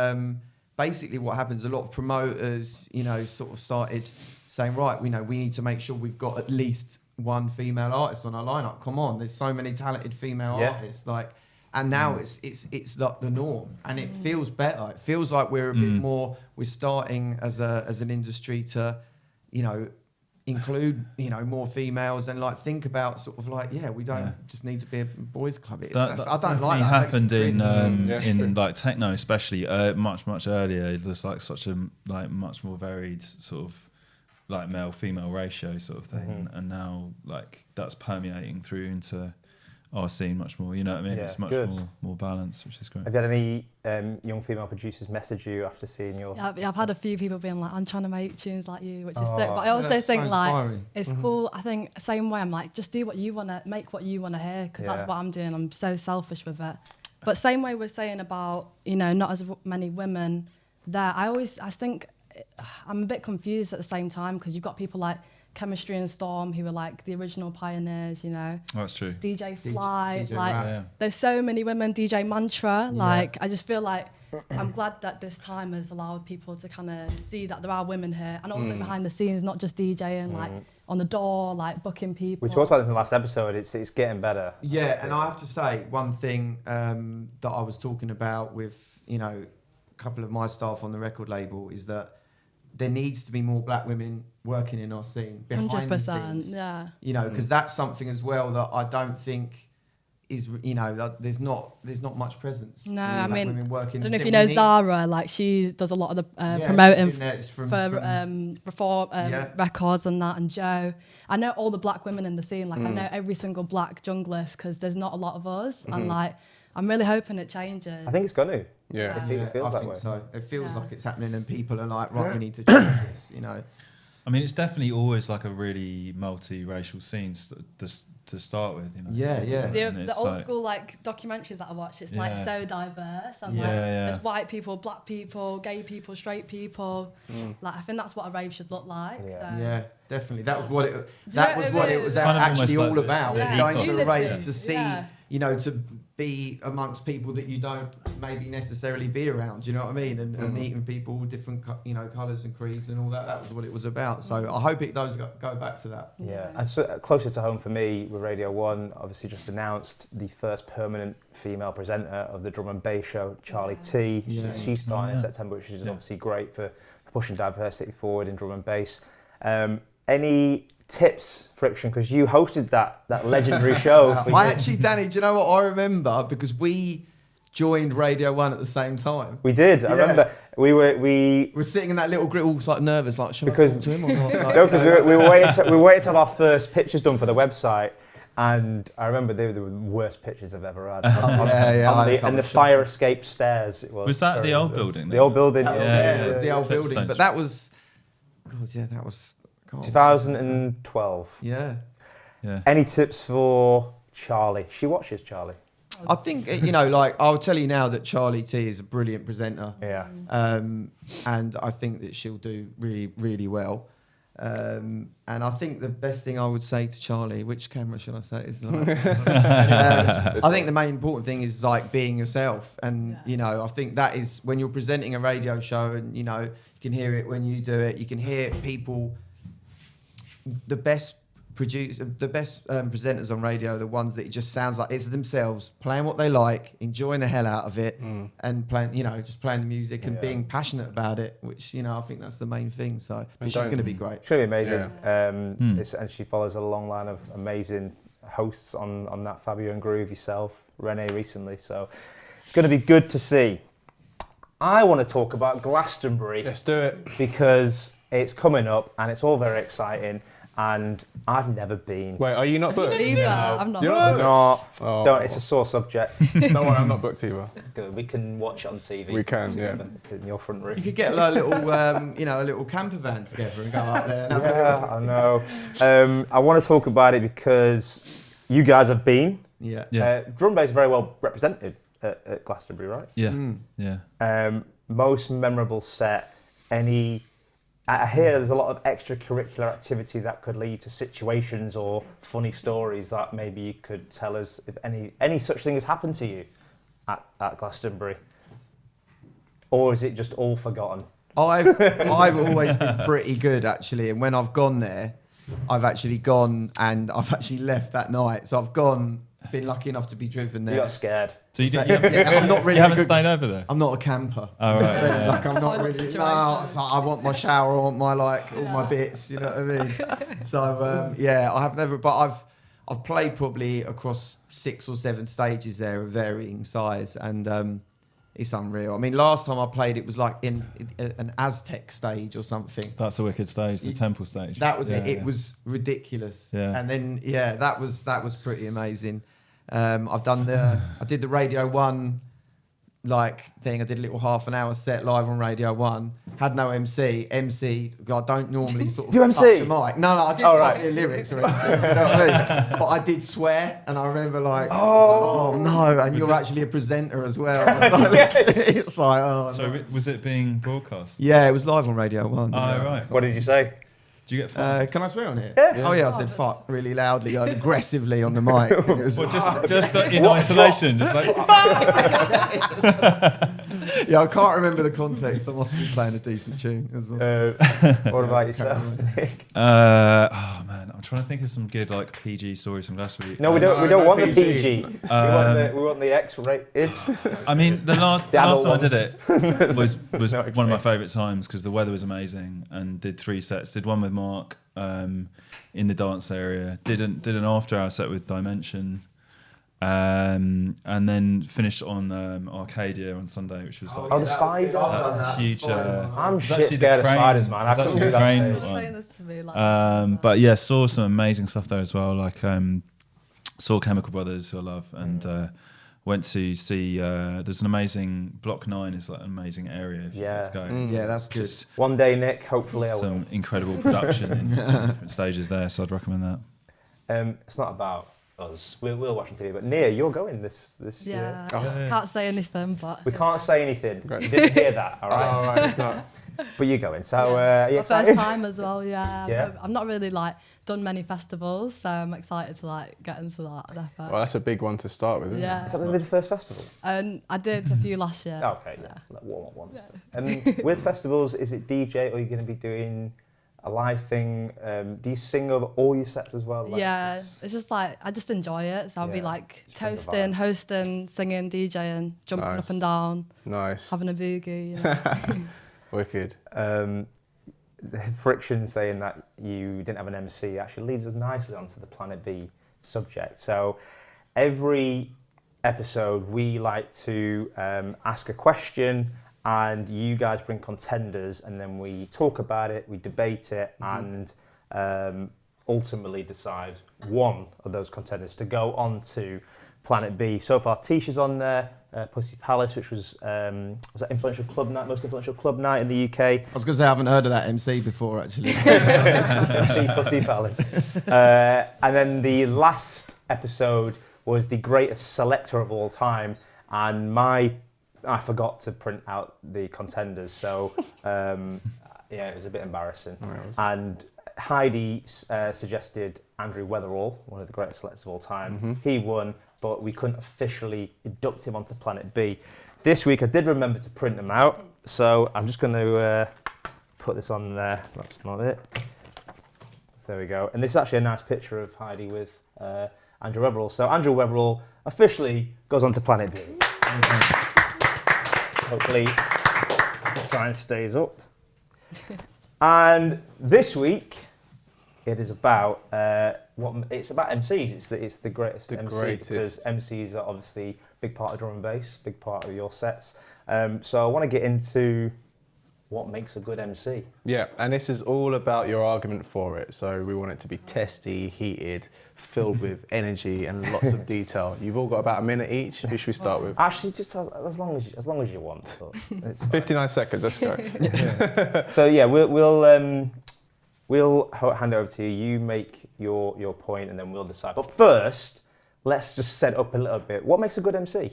C: basically what happens, a lot of promoters, you know, sort of started saying, right, we need to make sure we've got at least one female artist on our lineup. Come on, there's so many talented female artists, like, and now it's like the norm, and it feels better. It feels like we're a bit more. We're starting as an industry to, you know, include, you know, more females and like think about sort of like, we don't just need to be a boys club.
E: That
C: I don't like
E: definitely
C: that.
E: happened in
C: It
E: in like techno, especially much earlier. There's like such a like much more varied sort of like male female ratio sort of thing, and now like that's permeating through into our scene much more. You know what I mean?
A: Yeah,
E: It's much
A: good.
E: more balanced, which is great.
A: Have you had any young female producers message you after seeing your?
D: Yeah, I've had a few people being like, I'm trying to make tunes like you, which is
A: Oh,
D: sick. But I also
C: that's so
D: think like
C: inspiring.
D: it's cool. I think same way I'm like, just do what you want to, make what you want to hear, because
A: Yeah.
D: that's what I'm doing. I'm so selfish with it. But same way we're saying about, you know, not as many women there. I think I'm a bit confused at the same time, because you've got people like Chemistry and Storm, who were like the original pioneers, you know.
E: Oh, that's true.
D: DJ Fly,
C: DJ
D: like
C: Rap.
E: Yeah.
D: there's so many women. DJ Mantra, like I just feel like I'm glad that this time has allowed people to kind of see that there are women here, and also behind the scenes, not just DJing, like on the door, like booking people.
A: We talked about this in the last episode. It's getting better.
C: Yeah, and I have to say one thing that I was talking about with, you know, a couple of my staff on the record label is that there needs to be more black women working in our scene behind the
D: 100%,
C: scenes.
D: yeah.
C: You know, because that's something as well that I don't think is, you know, there's not much presence.
D: No,
C: really,
D: I
C: black
D: mean,
C: women working.
D: I don't know if
C: So
D: you know
C: we need-
D: Zara, like she does a lot of the
C: Yeah,
D: promoting
C: she's been there from-
D: before
C: Yeah.
D: records and that, and Joe. I know all the black women in the scene, like I know every single black junglist because there's not a lot of us, and like I'm really hoping it changes.
A: I think it's going to.
B: Yeah.
A: It feels
C: I
A: that
C: think
A: way.
C: so. It feels
D: Yeah.
C: like it's happening, and people are like, right, we need to change this. You know.
E: I mean, it's definitely always like a really multi-racial scene to start with, you know.
C: Yeah, yeah.
E: And
D: The
E: it's
D: old
E: like-
D: school like documentaries that I watch, it's like
E: Yeah.
D: so diverse, and
E: Yeah,
D: like
E: yeah.
D: there's white people, black people, gay people, straight people. Like I think that's what a rave should look like.
A: Yeah.
D: So.
C: Yeah, definitely. That was what it.
D: you
C: That
D: know
C: was
D: what
C: what
D: I
C: it
D: mean?
C: was
E: Kind of
C: actually
E: almost
C: all
E: like
C: about.
E: the
C: Was
D: Yeah.
C: going to a
D: Unity.
C: rave to see,
D: Yeah.
C: you know, to be amongst people that you don't maybe necessarily be around. You know what I mean? And meeting people with different, colours and creeds and all that. That was what it was about. So I hope it does go back to that.
A: Yeah, and so, closer to home for me with Radio 1, obviously just announced the first permanent female presenter of the drum and bass show, Charlie T.
C: Yeah.
A: She's starting in
E: yeah.
A: September, which is
E: Yeah.
A: obviously great for pushing diversity forward in drum and bass. Any tips, Friction, because you hosted that legendary show. for
C: I
A: years.
C: actually, Danny, do you know what I remember? Because we joined Radio 1 at the same time.
A: We did. I
C: Yeah.
A: remember we
C: We're sitting in that little grid, all like nervous, like, should
A: Because-
C: I talk to him or not? Like,
A: no, because we were waiting to have our first pictures done for the website, and I remember they were the worst pictures I've ever had.
C: yeah, I had a couple
A: and the
C: of
A: fire
C: shots.
A: escape stairs. It was.
E: Was that the
A: very-
E: old
A: it was
E: building
A: The
E: then?
A: old building.
C: That was,
E: Yeah,
C: it was the old
E: Clip
C: building,
E: Stage.
C: but that was, God, yeah, that was, God,
A: 2012.
C: yeah.
E: Yeah.
A: Any tips for Charlie? She watches Charlie.
C: I think, like, I'll tell you now that Charlie T is a brilliant presenter.
A: Yeah.
C: And I think that she'll do really, really well. And I think the best thing I would say to Charlie, which camera should I say? Is like, I think the main important thing is like being yourself. And, I think that is when you're presenting a radio show and, you can hear it when you do it. You can hear people, the best presenters on radio are the ones that it just sounds like it's themselves playing what they like, enjoying the hell out of it, and playing, just playing the music and being passionate about it, which I think that's the main thing. So she's going to be great.
A: She'll be amazing. And she follows a long line of amazing hosts on that. Fabio and Groove, yourself, Renee recently. So it's going to be good to see. I want to talk about Glastonbury.
B: Let's do it.
A: Because it's coming up and it's all very exciting. And I've never been.
B: Wait, are you not booked?
D: Either. I'm not.
B: You're
A: I'm not.
B: Oh.
A: Don't. It's a sore subject.
B: Don't worry, I'm not booked either.
A: Good. We can watch it on TV.
B: We can, yeah.
A: In your front room.
C: You could get a little, a little camper van together and go out there. And have a
A: Yeah, I know. I want to talk about it because you guys have been.
C: yeah.
E: Yeah.
A: Drum bass very well represented at Glastonbury, right?
E: Yeah. Yeah.
A: Most memorable set. I hear there's a lot of extracurricular activity that could lead to situations or funny stories that maybe you could tell us if any such thing has happened to you at Glastonbury, or is it just all forgotten?
C: I've always been pretty good actually, and when I've gone there, I've actually gone and I've actually left that night. So I've been lucky enough to be driven there.
A: You got scared.
E: So you did.
C: I'm not really
E: You haven't
C: a good-
E: stayed over there.
C: I'm not a camper.
E: Oh right. Yeah.
C: Like I'm not
D: Toilet
C: really.
D: situation.
C: No, it's like I want my shower. I want my all my bits. You know what I mean? So I have never. But I've played probably across 6 or 7 stages there of varying size, and it's unreal. I mean, last time I played, it was like in an Aztec stage or something.
E: That's a wicked stage, the temple stage.
C: That was it.
E: Yeah,
C: It
E: yeah.
C: was ridiculous.
E: Yeah.
C: And then that was pretty amazing. I did the Radio 1 thing. I did a little half an hour set live on Radio 1. Had no MC. I don't normally sort of
A: You MC?
C: touch a mic. No, I didn't
A: Oh,
C: touch
A: right.
C: the lyrics or anything. You know what I mean? But I did swear, and I remember oh no, and you're actually a presenter as well. It's like, oh.
E: So
C: no.
E: was it being broadcast?
C: Yeah, it was live on Radio 1.
E: Oh right.
A: What did you say?
E: Do you get fined?
C: Can I swear on it?
A: Yeah.
C: Oh yeah, I said fuck really loudly and aggressively on the mic. It was-
E: Well, just in isolation, just like.
C: yeah, I can't remember the context. I must be playing a decent tune as well.
A: What about yourself, Nick?
E: Oh man, I'm trying to think of some good PG stories from Glastonbury.
A: No, we don't.
B: No,
A: We don't
B: no
A: want the
B: PG.
A: PG. We want the X-rated.
E: I mean, the last
A: The
E: time
A: adult
E: I did it was
A: No,
E: one of my
A: explain.
E: favourite times because the weather was amazing, and did 3 sets. Did one with Mark in the dance area. Did an after hour set with Dimension. And then finished on Arcadia on Sunday, which was like
A: the spider.
E: huge.
A: I'm
E: It's
A: shit
E: actually
A: scared of
E: the crane-
A: spiders, man. I
E: it's
A: couldn't
E: actually
A: do
E: the
A: that
E: crane
A: stage.
D: You were
E: one.
D: saying this to me like.
E: But yeah, saw some amazing stuff there as well. Like saw Chemical Brothers, who I love, and went to see. There's an amazing Block 9 is like an amazing area. If you
A: Yeah.
E: want to go.
C: Yeah, that's good.
E: Just
A: One day, Nick, hopefully I will.
E: some incredible production in different stages there, so I'd recommend that.
A: It's not about us. We're watching TV, but Nia, you're going this year.
D: Yeah, can't say anything, but.
A: We can't say anything. You didn't hear that, all right?
B: All right, it's not.
A: But you're going. So, are you
D: My
A: excited?
D: first time as well, yeah.
A: Yeah.
D: I've not really like done many festivals, so I'm excited to like get into that. Definitely.
B: Well, that's a big one to start with, isn't
D: Yeah.
A: Is that going to be the first festival?
D: And I did a few last year.
A: Okay, yeah. Like warm up once. With festivals, is it DJ or are you going to be doing a live thing? Do you sing over all your sets as well? Like
D: Yeah,
A: this?
D: it's just like I just enjoy it. So I'll be
A: Yeah,
D: like
A: just bring the
D: toasting,
A: vibe.
D: hosting, singing, DJing, jumping
B: Nice.
D: up and down,
B: it? Nice.
D: having a boogie. You know.
B: Wicked.
A: Friction saying that you didn't have an MC actually leads us nicely onto the Planet B subject. So every episode we like to ask a question and you guys bring contenders and then we talk about it, we debate it and ultimately decide one of those contenders to go on to Planet B. So far Tisha's on there, Pussy Palace, which was that influential club night, most influential club night in the UK.
C: I was going to say I haven't heard of that MC before actually.
A: Pussy Palace. And then the last episode was the greatest selector of all time, and I forgot to print out the contenders, so yeah, it was a bit embarrassing. And Heidi suggested Andrew Weatherall, one of the greatest selectors of all time. He won, but we couldn't officially induct him onto Planet B. This week I did remember to print them out, so I'm just going to put this on there. That's not it. So there we go. And this is actually a nice picture of Heidi with Andrew Weatherall. So Andrew Weatherall officially goes on to Planet B. Hopefully the sign stays up. And this week it is about it's about MCs. It's the greatest
B: The
A: MC
B: greatest.
A: because MCs are obviously a big part of drum and bass, big part of your sets. So I want to get into what makes a good MC.
B: Yeah, and this is all about your argument for it. So we want it to be testy, heated, filled with energy and lots of detail. You've all got about a minute each. Who should we start with?
A: Actually, just as long as you want. But it's
B: 59 seconds, let's go.
A: So yeah, we'll hand over to you. You make your point, and then we'll decide. But first, let's just set up a little bit. What makes a good MC?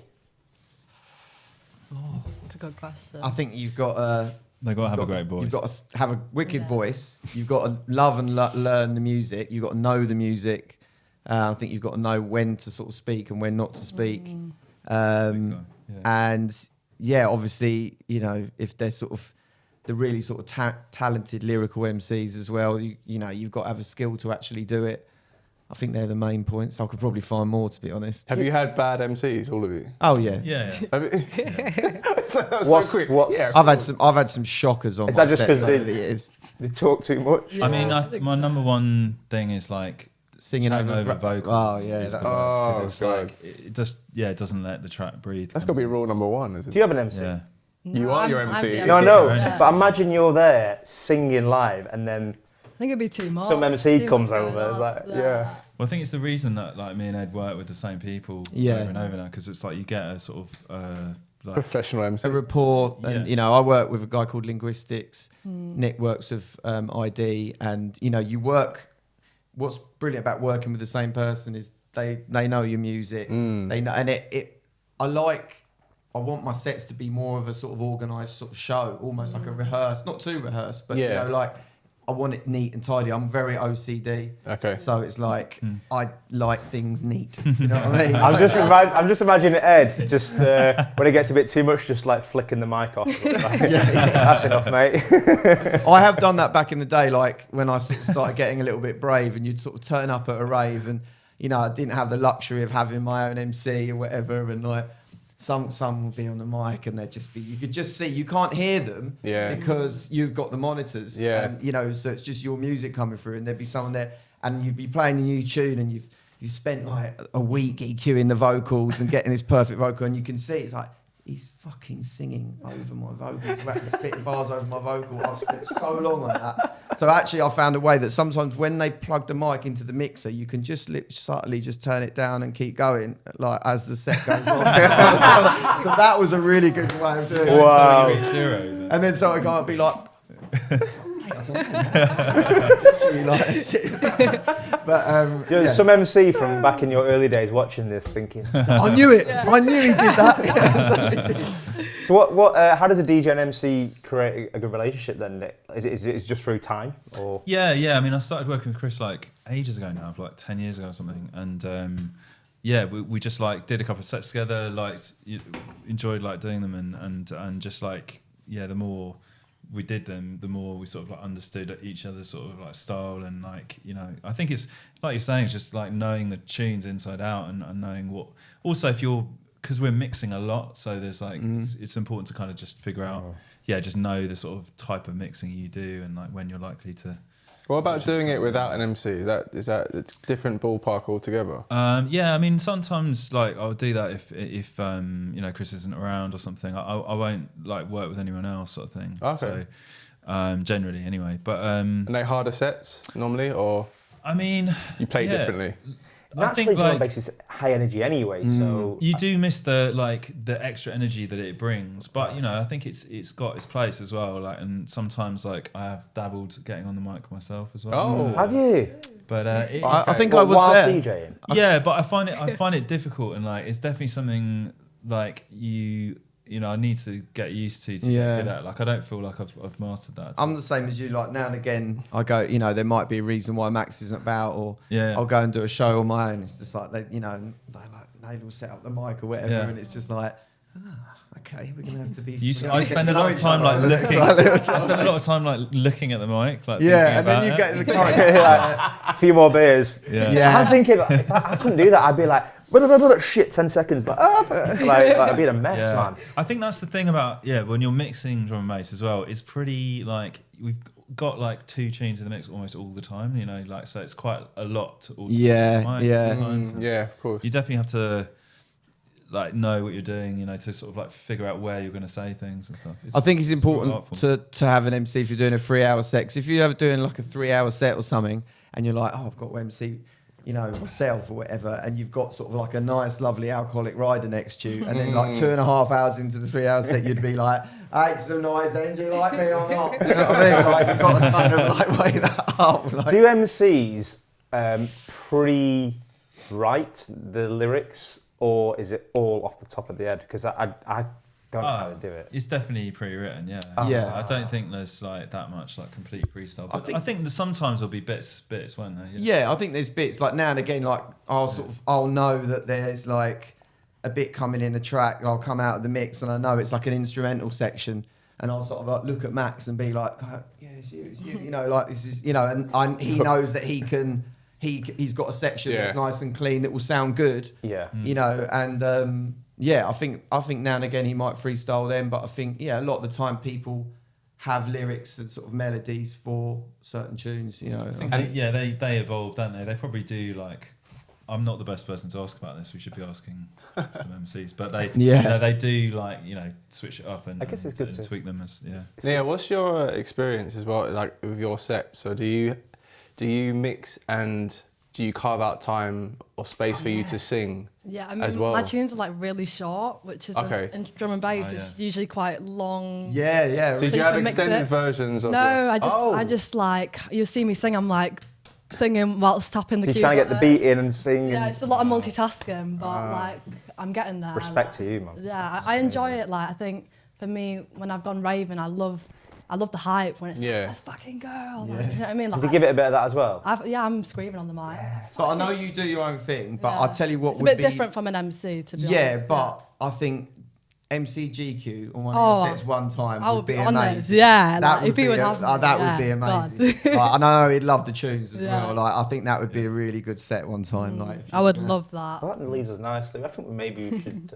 D: It's a good question.
C: I think you've got
E: They've got to have a great voice.
C: You've got to have a wicked
D: Yeah.
C: voice. You've got to love and learn the music. You've got to know the music. I think you've got to know when to sort of speak and when not to speak.
E: Big time, yeah.
C: And yeah, obviously, you know, if they're sort of the really sort of talented lyrical MCs as well, you know, you've got to have a skill to actually do it. I think they're the main points. I could probably find more, to be honest.
B: Have you had bad MCs, all of you?
C: Oh yeah.
E: Yeah, yeah.
B: Have you? That's so
A: What's-
B: quick.
A: what's-
B: Yeah.
C: I've had some shockers on
A: Is
C: my
A: that just
C: sets
A: 'cause
C: over
A: they-
C: the years.
A: They talk too much.
E: I mean, my number one thing is like
C: Singing
E: chatting
C: over
E: vocals.
C: Oh, yeah,
E: is the
C: that-
E: worst, 'cause
B: Oh,
E: it's
B: God.
E: like it just it doesn't let the track breathe.
B: That's got to be rule number one, isn't it?
A: Do you have an MC?
E: Yeah.
B: You are your MC.
D: the
A: No,
D: MC.
A: no.
E: Yeah.
A: But imagine you're there singing live, and then
D: I think it'd be too much.
A: some MC
D: Too
A: comes
D: much
A: over,
D: going
A: it's
D: on.
A: like,
B: yeah.
E: Well, I think it's the reason that like me and Ed work with the same people
C: Yeah.
E: over and over now, because it's like you get a sort of like
B: Professional MC.
C: A rapport, and
E: Yeah.
C: you know, I work with a guy called Linguistics. Nick works with ID, and you know, you work. What's brilliant about working with the same person is they know your music. They know, and I want my sets to be more of a sort of organised sort of show, almost like a rehearse, not too rehearsed, but
B: Yeah.
C: you know, like I want it neat and tidy. I'm very OCD,
B: Okay.
C: so it's like I like things neat. You know what I mean?
A: I'm just imagining Ed just when it gets a bit too much, just like flicking the mic off. Like, that's enough, mate.
C: I have done that back in the day, like when I sort of started getting a little bit brave, and you'd sort of turn up at a rave, and you know, I didn't have the luxury of having my own MC or whatever, and like some will be on the mic, and they'd just be, you could just see, you can't hear them
B: Yeah.
C: because you've got the monitors,
B: Yeah.
C: and you know, so it's just your music coming through, and there'd be someone there, and you'd be playing a new tune, and you spent like a week EQing the vocals and getting this perfect vocal, and you can see it's like, he's fucking singing over my vocals, he's spitting bars over my vocal. I've spent so long on that. So actually I found a way that sometimes when they plug the mic into the mixer, you can just subtly just turn it down and keep going, like as the set goes on. So that was a really good way of doing it.
A: Wow.
E: So you reach zero.
C: And then so I can't be like, actually, like, but
A: There's some MC from back in your early days watching this thinking,
C: I knew it. I knew he did that.
A: so what? How does a DJ and MC create a good relationship then, Nick? Is it just through time or?
E: Yeah. I mean, I started working with Chris like ages ago now, like 10 years ago or something, and we just like did a couple of sets together, like enjoyed like doing them, and just like the more we did them, the more we sort of like understood each other's sort of like style, and like I think it's like you're saying, it's just like knowing the tunes inside out and knowing what. Also, because we're mixing a lot, so there's like it's important to kind of just figure out, just know the sort of type of mixing you do and like when you're likely to.
B: What about doing it without an MC? Is that a different ballpark altogether?
E: I mean, sometimes like I'll do that if Chris isn't around or something. I won't like work with anyone else, sort of thing.
B: Okay.
E: So generally, anyway. But
B: and they harder sets normally, or
E: I mean,
B: you play differently.
A: Naturally, drum and bass is high energy anyway, so
E: you do miss the extra energy that it brings, but I think it's got its place as well. Like, and sometimes like I have dabbled getting on the mic myself as well.
B: Oh,
A: have you?
E: But
C: I think I was
A: whilst
C: there.
A: DJing.
E: Yeah, but I find it difficult, and like it's definitely something like I need to get used to get good at. Like I don't feel like I've mastered that.
C: I'm the same as you. Like now and again, I go. There might be a reason why Max isn't about, or I'll go and do a show on my own. It's just like they will set up the mic or whatever, and it's just like, okay, we're gonna have to be.
E: I spend a lot of time like looking. I spend a lot of time like looking at the mic, like
C: and then you get in the car.
A: A few more beers.
C: Yeah.
A: I'm thinking, like, if I couldn't do that, I'd be like, shit, 10 seconds, like I'd be in a mess, man.
E: I think that's the thing about when you're mixing drum and bass as well. It's pretty like we've got like 2 tunes in the mix almost all the time. Like so it's quite a lot to alter the mic sometimes.
B: Of course.
E: You definitely have to like know what you're doing, to sort of like figure out where you're going to say things and stuff. I
C: think it's important to have an MC if you're doing a 3-hour set. 'Cause if you're ever doing like a 3-hour set or something, and you're like, I've got to MC, myself or whatever, and you've got sort of like a nice, lovely alcoholic rider next to you, and then like 2.5 hours into the 3-hour set, you'd be like, make some noise then, do you like me or not? You know what I mean? Like, you've got to kind of like weigh that up. Like.
A: Do MCs pre-write the lyrics, or is it all off the top of the head? Because I don't know how to do it.
E: It's definitely pre-written, I don't think there's like that much like complete freestyle. But I think that sometimes there'll be bits, won't there?
C: Yeah, I think there's bits like now and again. Like I'll know that there's like a bit coming in the track. And I'll come out of the mix and I know it's like an instrumental section, and I'll sort of like look at Max and be like, it's you, like this is and he knows that he can. He's got a section that's nice and clean that will sound good. Yeah. And I think now and again he might freestyle them, but I think a lot of the time people have lyrics and sort of melodies for certain tunes.
E: They evolve, don't they? They probably do. Like, I'm not the best person to ask about this. We should be asking some MCs, but they they do like switch it up and I guess it's good to tweak them as
B: Nia, what's your experience as well, like with your set? So do you mix and do you carve out time or space for you to sing?
D: Yeah, I mean,
B: as well?
D: My tunes are like really short, which is in drum and bass. It's usually quite long.
C: Yeah.
B: So do you have extended versions of
D: I just like you see me sing. I'm like singing whilst tapping the keyboard.
A: You're trying to get the beat in and sing.
D: Yeah, it's a lot of multitasking, but like I'm getting there.
A: Respect to you, man.
D: Yeah, I enjoy it. Like I think for me, when I've gone raving, I love the hype when it's like, let's fucking go. Like, you know what I mean? Like,
A: Did you give it a bit of that as well?
D: I'm screaming on the mic.
C: So I know you do your own thing, but I'll tell you what
D: it's a bit different from an MC, to be honest.
C: Yeah, but I think MC GQ on one of your sets one time would be amazing.
D: Yeah,
C: that
D: would be that
C: would be amazing. Like, I know he'd love the tunes as well. Like I think that would be a really good set one time. Like
D: I would love that.
A: Well, that leads us nicely. I think maybe we should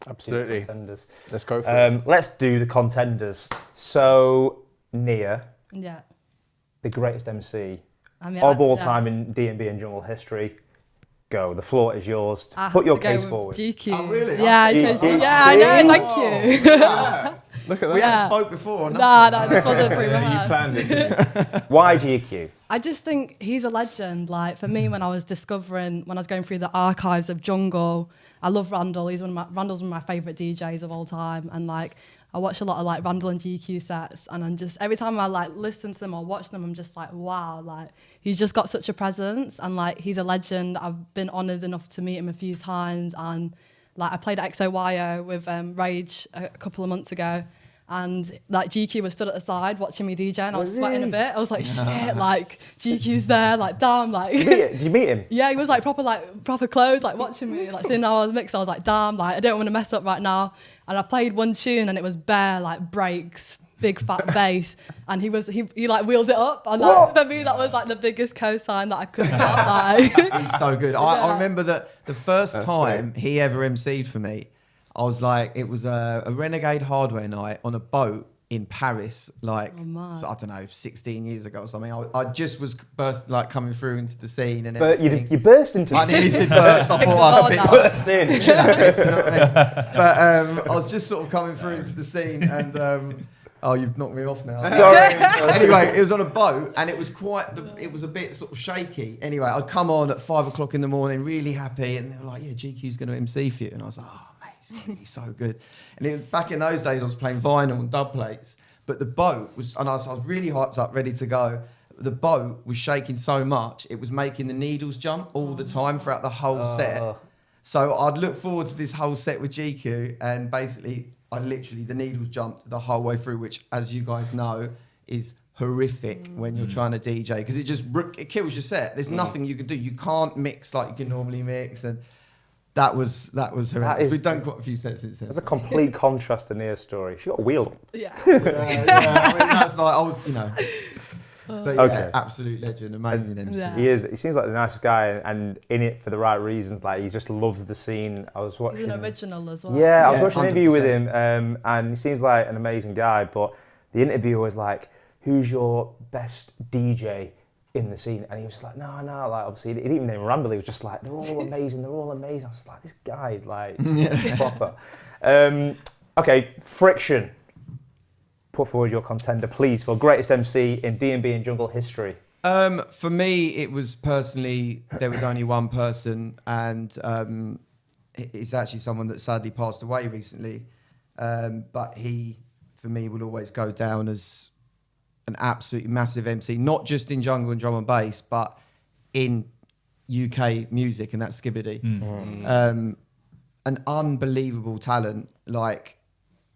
B: absolutely
A: do the contenders.
B: Let's go for it.
A: Let's do the contenders. So Nia,
D: the
A: greatest MC of all time in D&B and jungle history. go. The floor is yours.
D: I
A: Put
D: had
A: your
D: to go
A: case
D: with
A: forward.
C: Oh,
D: GQ.
C: really?
D: Yeah, I chose GQ. Yeah, I know. Thank you.
B: Look at
C: We
B: that.
C: hadn't spoke before.
D: No, this wasn't pre
B: You
D: rehearsed.
B: planned this.
A: Why GQ?
D: I just think he's a legend. Like for me, when I was going through the archives of Jungle, I love Randall. Randall's one of my favourite DJs of all time, and like I watch a lot of like Randall and GQ sets, and I'm just every time I like listen to them or watch them, I'm just like, wow, like he's just got such a presence, and like he's a legend. I've been honoured enough to meet him a few times, and like I played at XOYO with Rage a couple of months ago. And like GQ was stood at the side watching me DJ, and I was sweating a bit. I was like, shit, like GQ's there, like damn, like.
A: Did you meet him?
D: Yeah, he was like proper clothes, like watching me, like seeing how I was mixed. I was like, damn, like I don't want to mess up right now. And I played one tune, and it was bare like breaks, big fat bass, and he like wheeled it up, and like for me that was like the biggest cosign that I could have. Like.
C: He's so good. I remember that the first time he ever MC'd for me, I was like, it was a Renegade Hardware night on a boat in Paris, like, I don't know, 16 years ago or something. I just was coming through into the scene and
A: But
C: everything.
A: you burst into
C: I nearly said burst. I thought I was a bit
A: burst in.
C: you know what I mean? But I was just sort of coming through into the scene and... oh, you've knocked me off now.
A: Sorry.
C: Anyway, it was on a boat and it was it was a bit sort of shaky. Anyway, I'd come on at 5 o'clock in the morning, really happy, and they were like, yeah, GQ's going to MC for you. And I was like, oh, mate, it's going to be so good. And it was, back in those days, I was playing vinyl and dub plates, but the boat was, and I was really hyped up, ready to go. The boat was shaking so much, it was making the needles jump all the time throughout the whole set. So I'd look forward to this whole set with GQ, and basically, the needles jumped the whole way through, which, as you guys know, is horrific when you're trying to DJ, because it kills your set. There's nothing you can do. You can't mix like you can normally mix, and that was horrendous. We've done quite a few sets since then.
A: That's a complete contrast to Nia's story. She got wheeled up.
D: Yeah.
C: Yeah, I mean, that's like, I was, But yeah,
A: Okay.
C: absolute legend, amazing MC.
D: Yeah.
A: He is. He seems like the nicest guy, and in it for the right reasons. Like he just loves the scene. I was watching.
D: He's an original as well.
A: Yeah, I was
C: Yeah,
A: watching an interview with
C: 100%.
A: him, and he seems like an amazing guy. But the interviewer was like, "Who's your best DJ in the scene?" And he was just like, "No, like obviously he didn't even name Randall. He was just like, they're all amazing. They're all amazing." I was like, "This guy's like proper." Okay, Friction. Put forward your contender, please, for greatest MC in D&B and jungle history.
C: For me, it was personally, there was only one person, and it's actually someone that sadly passed away recently. But he, for me, will always go down as an absolutely massive MC, not just in jungle and drum and bass, but in UK music, and that's Skibadee. An unbelievable talent, like,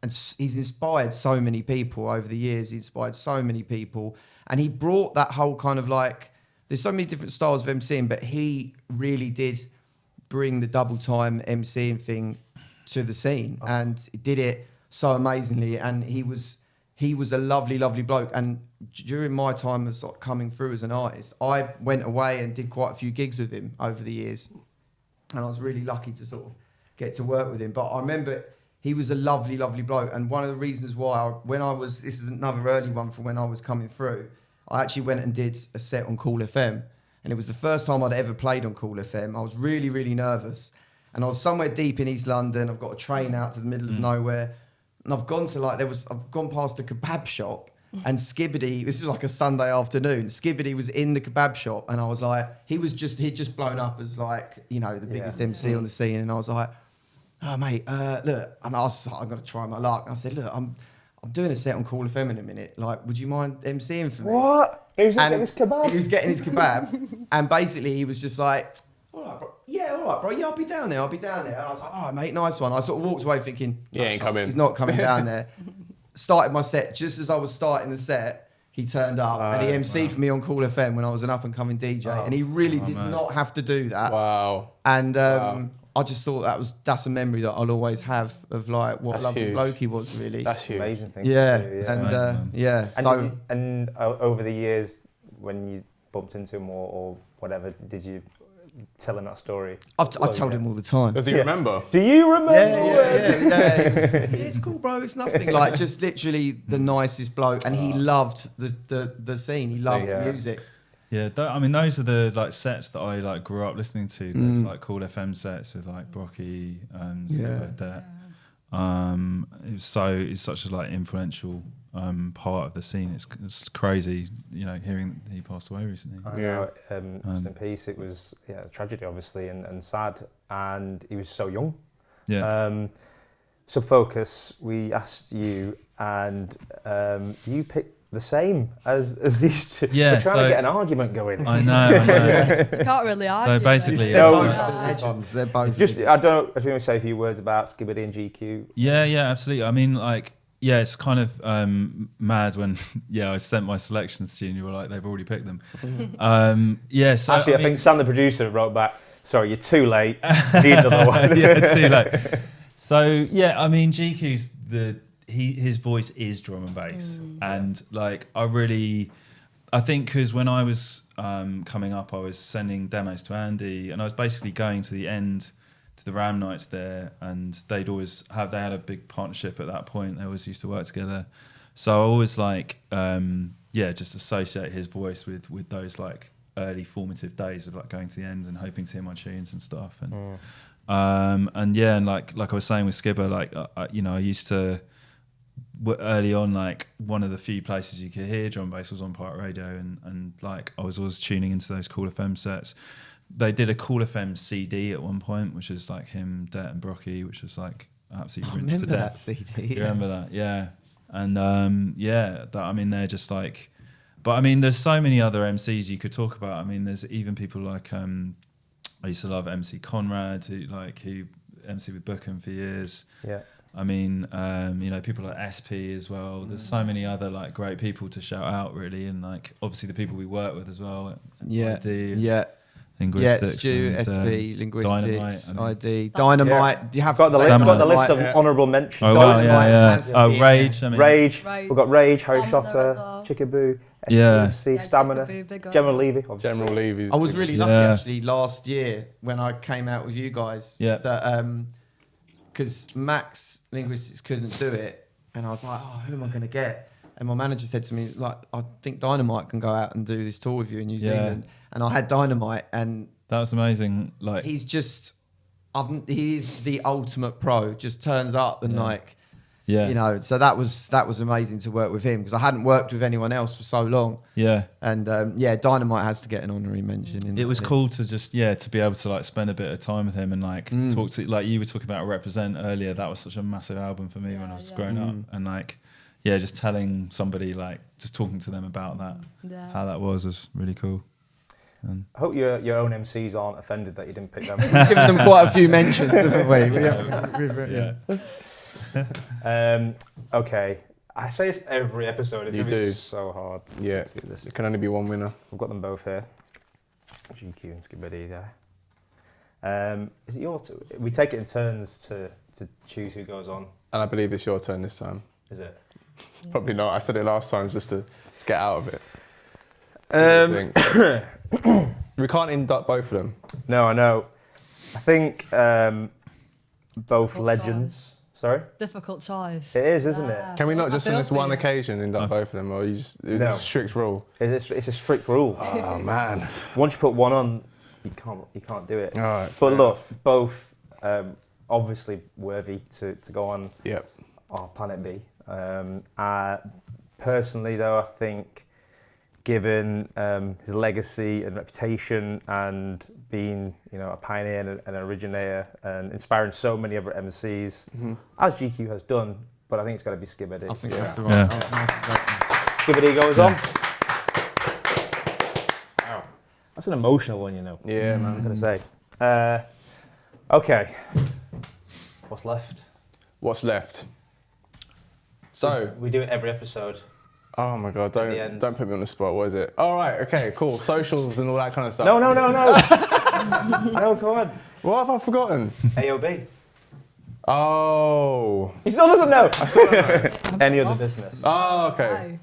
C: and he's inspired so many people over the years. He inspired so many people. And he brought that whole kind of like, there's so many different styles of MCing, but he really did bring the double time MCing thing to the scene. And he did it so amazingly. And he was a lovely, lovely bloke. And during my time of sort of coming through as an artist, I went away and did quite a few gigs with him over the years. And I was really lucky to sort of get to work with him. But I remember he was a lovely, lovely bloke. And one of the reasons why, this is another early one from when I was coming through, I actually went and did a set on Cool FM. And it was the first time I'd ever played on Cool FM. I was really, really nervous. And I was somewhere deep in East London. I've got a train out to the middle of nowhere. And I've gone to I've gone past a kebab shop, and Skibadee, this was like a Sunday afternoon, Skibadee was in the kebab shop, and I was like, he'd just blown up as like, the biggest MC on the scene. And I was like, oh mate, look, I'm gonna try my luck. I said, look, I'm doing a set on Call FM in a minute. Like, would you mind MCing for me?
A: What? He was getting his kebab.
C: He was getting his kebab, and basically he was just like, all right, bro. Yeah, I'll be down there. And I was like, all right, mate, nice one. I sort of walked away thinking,
B: He ain't coming.
C: He's not coming down there. Started my set. Just as I was starting the set, he turned up and he MC'd for me on Call FM when I was an up and coming DJ, and he really did not have to do that.
B: Wow.
C: And I just thought that's a memory that I'll always have of like what a lovely
B: huge.
C: bloke he was, really.
B: That's huge.
A: Amazing thing.
C: Yeah,
A: To do, yeah.
C: and
E: Amazing,
C: yeah.
A: And,
C: So
A: over the years, when you bumped into him or whatever, did you tell him that story?
C: I told him all the time.
B: Does he remember?
A: Do you remember?
C: Yeah. It's cool, bro. It's nothing. Like, just literally the nicest bloke, and he loved the scene. He loved the music,
E: Yeah, I mean, those are the like sets that I like grew up listening to. There's like cool FM sets with like Brocky and that. It's such a like influential part of the scene. It's crazy, you know, hearing that he passed away recently.
A: I know, rest in peace. It was a tragedy, obviously, and sad. And he was so young.
E: Yeah.
A: So Focus, we asked you, and you picked the same as these two.
E: Yeah,
A: We're trying to get an argument going.
E: I know.
D: You can't really argue.
E: So basically,
C: They're
A: No.
C: both legends. They're both.
A: Just, I don't know if you want to say a few words about Skibadee and GQ.
E: Yeah, absolutely. I mean, like, yeah, it's kind of mad when I sent my selections to you and you were like, they've already picked them. So
A: Actually, I think Sam, the producer, wrote back, sorry, you're too late. Need another one.
E: Yeah, too late. So yeah, I mean, GQ's his voice is drum and bass, and like I think because when I was coming up, I was sending demos to Andy, and I was basically going to the end to the Ram nights there, and they had a big partnership at that point. They always used to work together, so I always like just associate his voice with those like early formative days of like going to the end and hoping to hear my tunes and stuff, and like I was saying with Skibber, like I used to early on, like one of the few places you could hear drum and bass was on Pirate Radio, and like I was always tuning into those Cool FM sets. They did a Cool FM CD at one point, which was like him, Det and Brocky, which was like absolutely rinsed to death.
C: That CD.
E: You remember that? Yeah. And I mean, they're just like, but I mean, there's so many other MCs you could talk about. I mean, there's even people like I used to love MC Conrad, who MC with Bookham for years.
A: Yeah.
E: I mean, people like SP as well. There's so many other like great people to shout out, really, and like obviously the people we work with as well. Linguistics,
C: Stu,
E: and,
C: SP, Linguistics,
E: Dynamite,
C: ID, Dynamite. Do you have
A: Got the list of
E: Yeah.
A: honourable mentions.
E: Oh wow,
C: Dynamite has to be in
E: Rage.
C: there.
E: I mean,
A: Rage.
D: Right.
A: We've got Rage, Harry
D: Stamina
A: Shosser,
D: as well.
A: Chickaboo,
E: Yeah.
A: SPC, Stamina,
D: Chickaboo, big up.
A: General Levy. Obviously.
B: General Levy.
C: I was really lucky
E: Yeah.
C: actually last year when I came out with you guys.
E: Yeah.
C: That because Max Linguistics couldn't do it, and I was like, oh, who am I going to get? And my manager said to me, like, I think Dynamite can go out and do this tour with you in New Zealand. And I had Dynamite, and
E: that was amazing. Like
C: he's just, he's the ultimate pro. Just turns up and so that was amazing to work with him because I hadn't worked with anyone else for so long.
E: Yeah.
C: And Dynamite has to get an honorary mention.
E: It was cool to just to be able to like spend a bit of time with him and like talk to, like you were talking about Represent earlier. That was such a massive album for me when I was growing up, and like just telling somebody, like just talking to them about that, how that was really cool.
A: I hope your own MCs aren't offended that you didn't pick them.
C: We've given them quite a few mentions, haven't we?
A: Okay. I say this every episode. It's
B: You
A: gonna be
B: do.
A: so hard.
B: Yeah,
A: This.
B: it can only be one winner.
A: We've got them both here. GQ and Skibadee there. Is it your turn? We take it in turns to choose who goes on.
B: And I believe it's your turn this time.
A: Is it?
B: Probably not. I said it last time just to get out of it. We can't induct both of them.
A: No, I know. I think both
D: Difficult
A: legends.
D: choice.
A: Sorry?
D: Difficult choice.
A: It is, isn't it?
B: Can we not just
D: I
B: on
D: feel
B: this
D: for
B: one
D: you.
B: occasion induct both of them, or is it
A: No.
B: a strict rule?
A: It's a strict rule.
B: Oh man.
A: Once you put one on, you can't do it.
B: All right,
A: But
B: fair
A: look, both obviously worthy to go on
B: Yep.
A: our Planet B. Personally, though, I think given his legacy and reputation and being, a pioneer and an originator and inspiring so many other MCs, as GQ has done, but I think it's got to be Skibadee.
C: I think that's the right.
A: Skibadee goes on. Wow. That's an emotional one,
B: Yeah, man.
A: I'm going to say. Okay. What's left?
B: What's left? So,
A: We do it every episode.
B: oh my god,
A: the end.
B: don't put me on the spot. What is it? All right, okay, cool. Socials and all that kind of stuff.
A: No. No, come on.
B: What have I forgotten?
A: AOB.
B: Oh.
A: He still doesn't know.
B: I still don't know.
A: Any other business.
B: Oh, okay.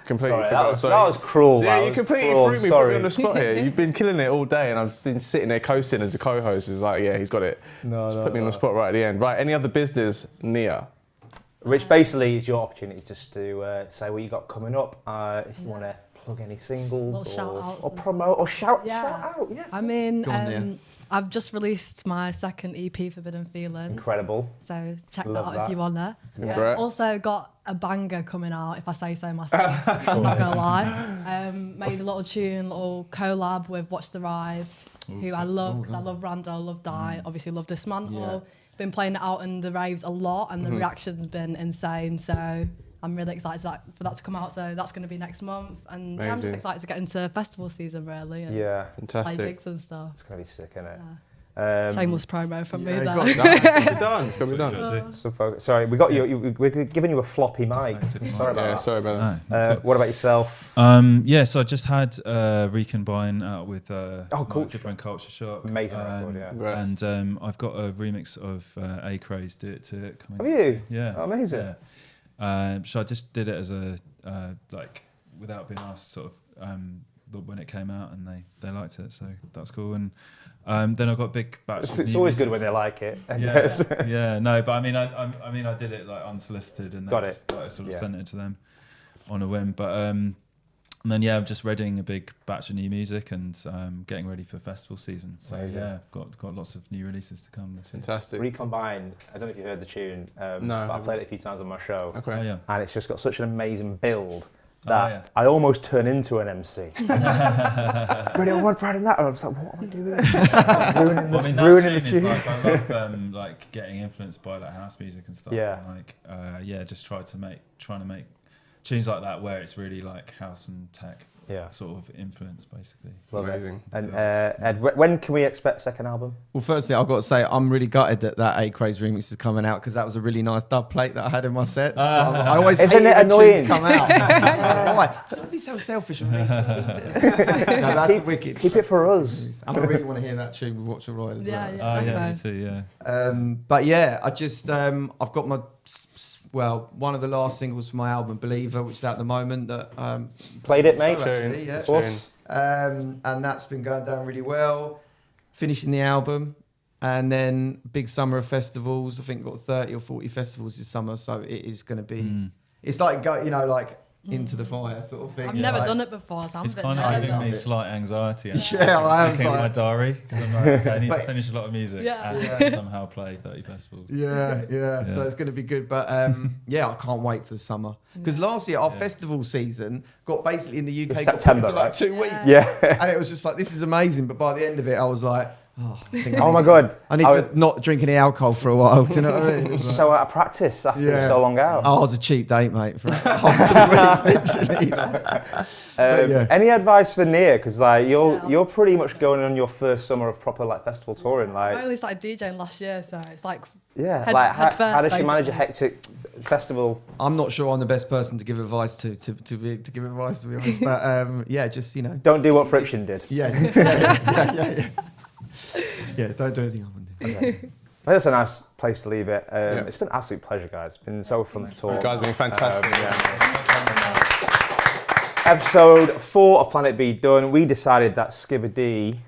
B: Completely
A: Sorry,
B: forgot.
A: that was cruel.
B: Yeah,
A: that
B: you
A: was
B: completely
A: cruel,
B: threw me, put
A: sorry.
B: me on the spot here. You've been killing it all day, and I've been sitting there coasting as a co-host. It's like, yeah, he's got it. Just put me on the spot right at the end. Right, any other business, Nia?
A: Which basically is your opportunity just to say what you got coming up. If you want to plug any singles
D: Little shout-outs
A: or
D: and
A: promote or shout
D: Yeah.
A: out? Yeah.
D: I mean,
C: Go on, Nia.
D: I've just released my second EP, Forbidden Feelings.
A: Incredible.
D: So check
A: Love
D: that out
A: that.
D: if you wanna.
B: Congrats.
D: Also got a banger coming out, if I say so myself. I'm not gonna lie. Made a little tune, little collab with Watch the Ride, who I love because I love Brando, I love Die, obviously love Dismantle. Been playing it out in the raves a lot, and the reaction's been insane. So I'm really excited for that to come out. So that's going to be next month, and yeah, I'm just
B: Amazing.
D: excited to get into festival season really. And
A: Yeah.
D: play
B: Fantastic.
D: gigs and stuff.
A: It's going to be sick, isn't it?
D: Shameless promo from me
C: yeah,
D: there.
C: got
B: It's gonna be done. It's gonna be
E: That's what you
B: done.
E: gotta do.
A: So folks, sorry, we got we're giving you a floppy mic.
E: Defective
A: Sorry
E: mic.
A: about
B: Yeah,
A: that.
B: sorry about that.
E: No, that's it.
A: What about yourself?
E: Yeah, so I just had Recombine out with my
A: Culture
E: good friend Culture Shock.
A: Amazing record, yeah.
B: Congrats.
E: And I've got a remix of A Craze Do It To It coming.
A: Have you?
E: Yeah.
A: Oh, amazing.
E: Yeah. So I just did it as a like without being asked, sort of when it came out, and they liked it, so that's cool. And then I got a big batch.
A: It's
E: of new
A: always good
E: releases.
A: when they like it. I
E: Yeah,
A: guess.
E: yeah, no, but I mean, I did it like unsolicited, and
A: Got
E: then
A: it.
E: just like, sort of
A: Yeah.
E: sent it to them on a whim. But and then I'm just readying a big batch of new music and getting ready for festival season. So
A: Amazing.
E: yeah, got lots of new releases to come this year.
B: Fantastic.
A: Recombine. I don't know if you heard the tune.
B: No,
A: But I played it a few times on my show,
B: Okay.
E: Oh yeah.
A: and it's just got such an amazing build that
E: yeah.
A: I almost turn into an MC. Really, I want Friday night, and I was like, what am I doing? Ruining
E: Well, I mean,
A: the,
E: that
A: ruining the
E: tune
A: tune.
E: is like I love like getting influenced by like house music and stuff.
A: Yeah.
E: And, like just trying to make tunes like that where it's really like house and tech
A: Yeah,
E: sort of influence basically.
A: love it.
B: Amazing.
A: And Ed, when can we expect second album?
C: Well, firstly, I've got to say I'm really gutted that A Craze remix is coming out because that was a really nice dub plate that I had in my set. I always
A: Isn't
C: hate
A: it
C: when
A: annoying?
C: tunes come out. Why? Don't be so selfish and release it. No, that's wicked.
A: Keep it for us.
C: I really want to hear that tune with Watch the Ride as
D: Yeah,
C: well.
D: yeah.
E: Oh yeah,
D: Okay.
E: me too. Yeah.
C: But yeah, I just I've got my one of the last singles from my album Believer, which is out at the moment. That
A: Played it, mate.
C: actually, yeah.
A: Of course.
C: And that's been going down really well. Finishing the album, and then big summer of festivals. I think got 30 or 40 festivals this summer, so it is going to be. It's like like into the fire sort of thing.
D: I've never
C: Like-
D: done it before, so I'm
E: It's
D: a bit
E: kind of
C: I
E: giving
C: love
E: me
C: it.
E: slight anxiety. actually.
C: Yeah, I am.
E: Looking at my diary because I'm like, okay, I need to
C: But-
E: finish a lot of music
D: Yeah.
E: and somehow play 30 festivals.
C: Yeah. So it's going to be good. But yeah, I can't wait for the summer. Because last year, our festival season got basically in the UK got
A: September,
C: put into, like
A: right?
C: 2 weeks.
A: Yeah.
C: And it was just like, this is amazing. But by the end of it, I was like, oh, I think I
A: Oh
C: need
A: my
C: to-
A: God.
C: I need to not drink any alcohol for a while. Do you know what I mean? It was like-
A: So out of practice after so long out.
C: Oh, I was a cheap date, mate, for a whole 2 weeks, literally. yeah.
A: Any advice for Nia? Because like you're pretty much going on your first summer of proper like festival touring.
D: I
A: Like
D: only started DJing last year, so it's like
A: yeah,
D: head-
A: like
D: head
A: how does she
D: first,
A: manage a
D: basically.
A: hectic festival?
C: I'm not sure I'm the best person to give advice to give advice, to be honest. But yeah, just,
A: Don't do what Friction did.
C: yeah. Yeah, don't do anything I wouldn't do.
A: Okay. I think that's a nice place to leave it. It's been an absolute pleasure, guys. It's been so fun to talk.
B: You guys have been fantastic.
A: Episode 4 of Planet B done. We decided that Skibadee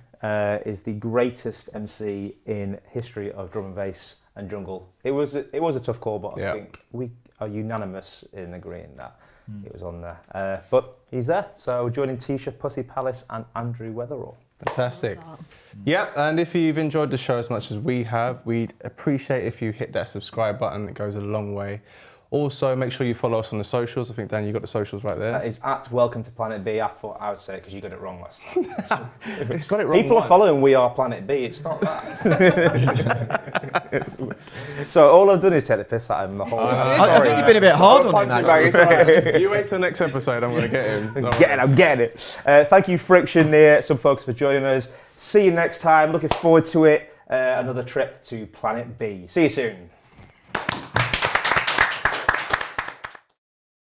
A: is the greatest MC in history of drum and bass and jungle. It was a tough call, but I think we are unanimous in agreeing that it was on there. But he's there. So joining Tisha, Pussy Palace, and Andrew Weatherall.
B: Fantastic. Yeah, and if you've enjoyed the show as much as we have, we'd appreciate if you hit that subscribe button. It goes a long way. Also, make sure you follow us on the socials. I think, Dan, you got the socials right there.
A: That is at Welcome to Planet B. I thought I would say it because you got it wrong last time.
B: Got it wrong.
A: People are following We Are Planet B. It's not that. So all I've done is take the piss out of him the whole time.
C: I think you've been a bit hard on him, actually.
B: You wait till next episode. I'm going to get him.
A: I'm getting it. Thank you, Friction, Nia, some folks for joining us. See you next time. Looking forward to it. Another trip to Planet B. See you soon.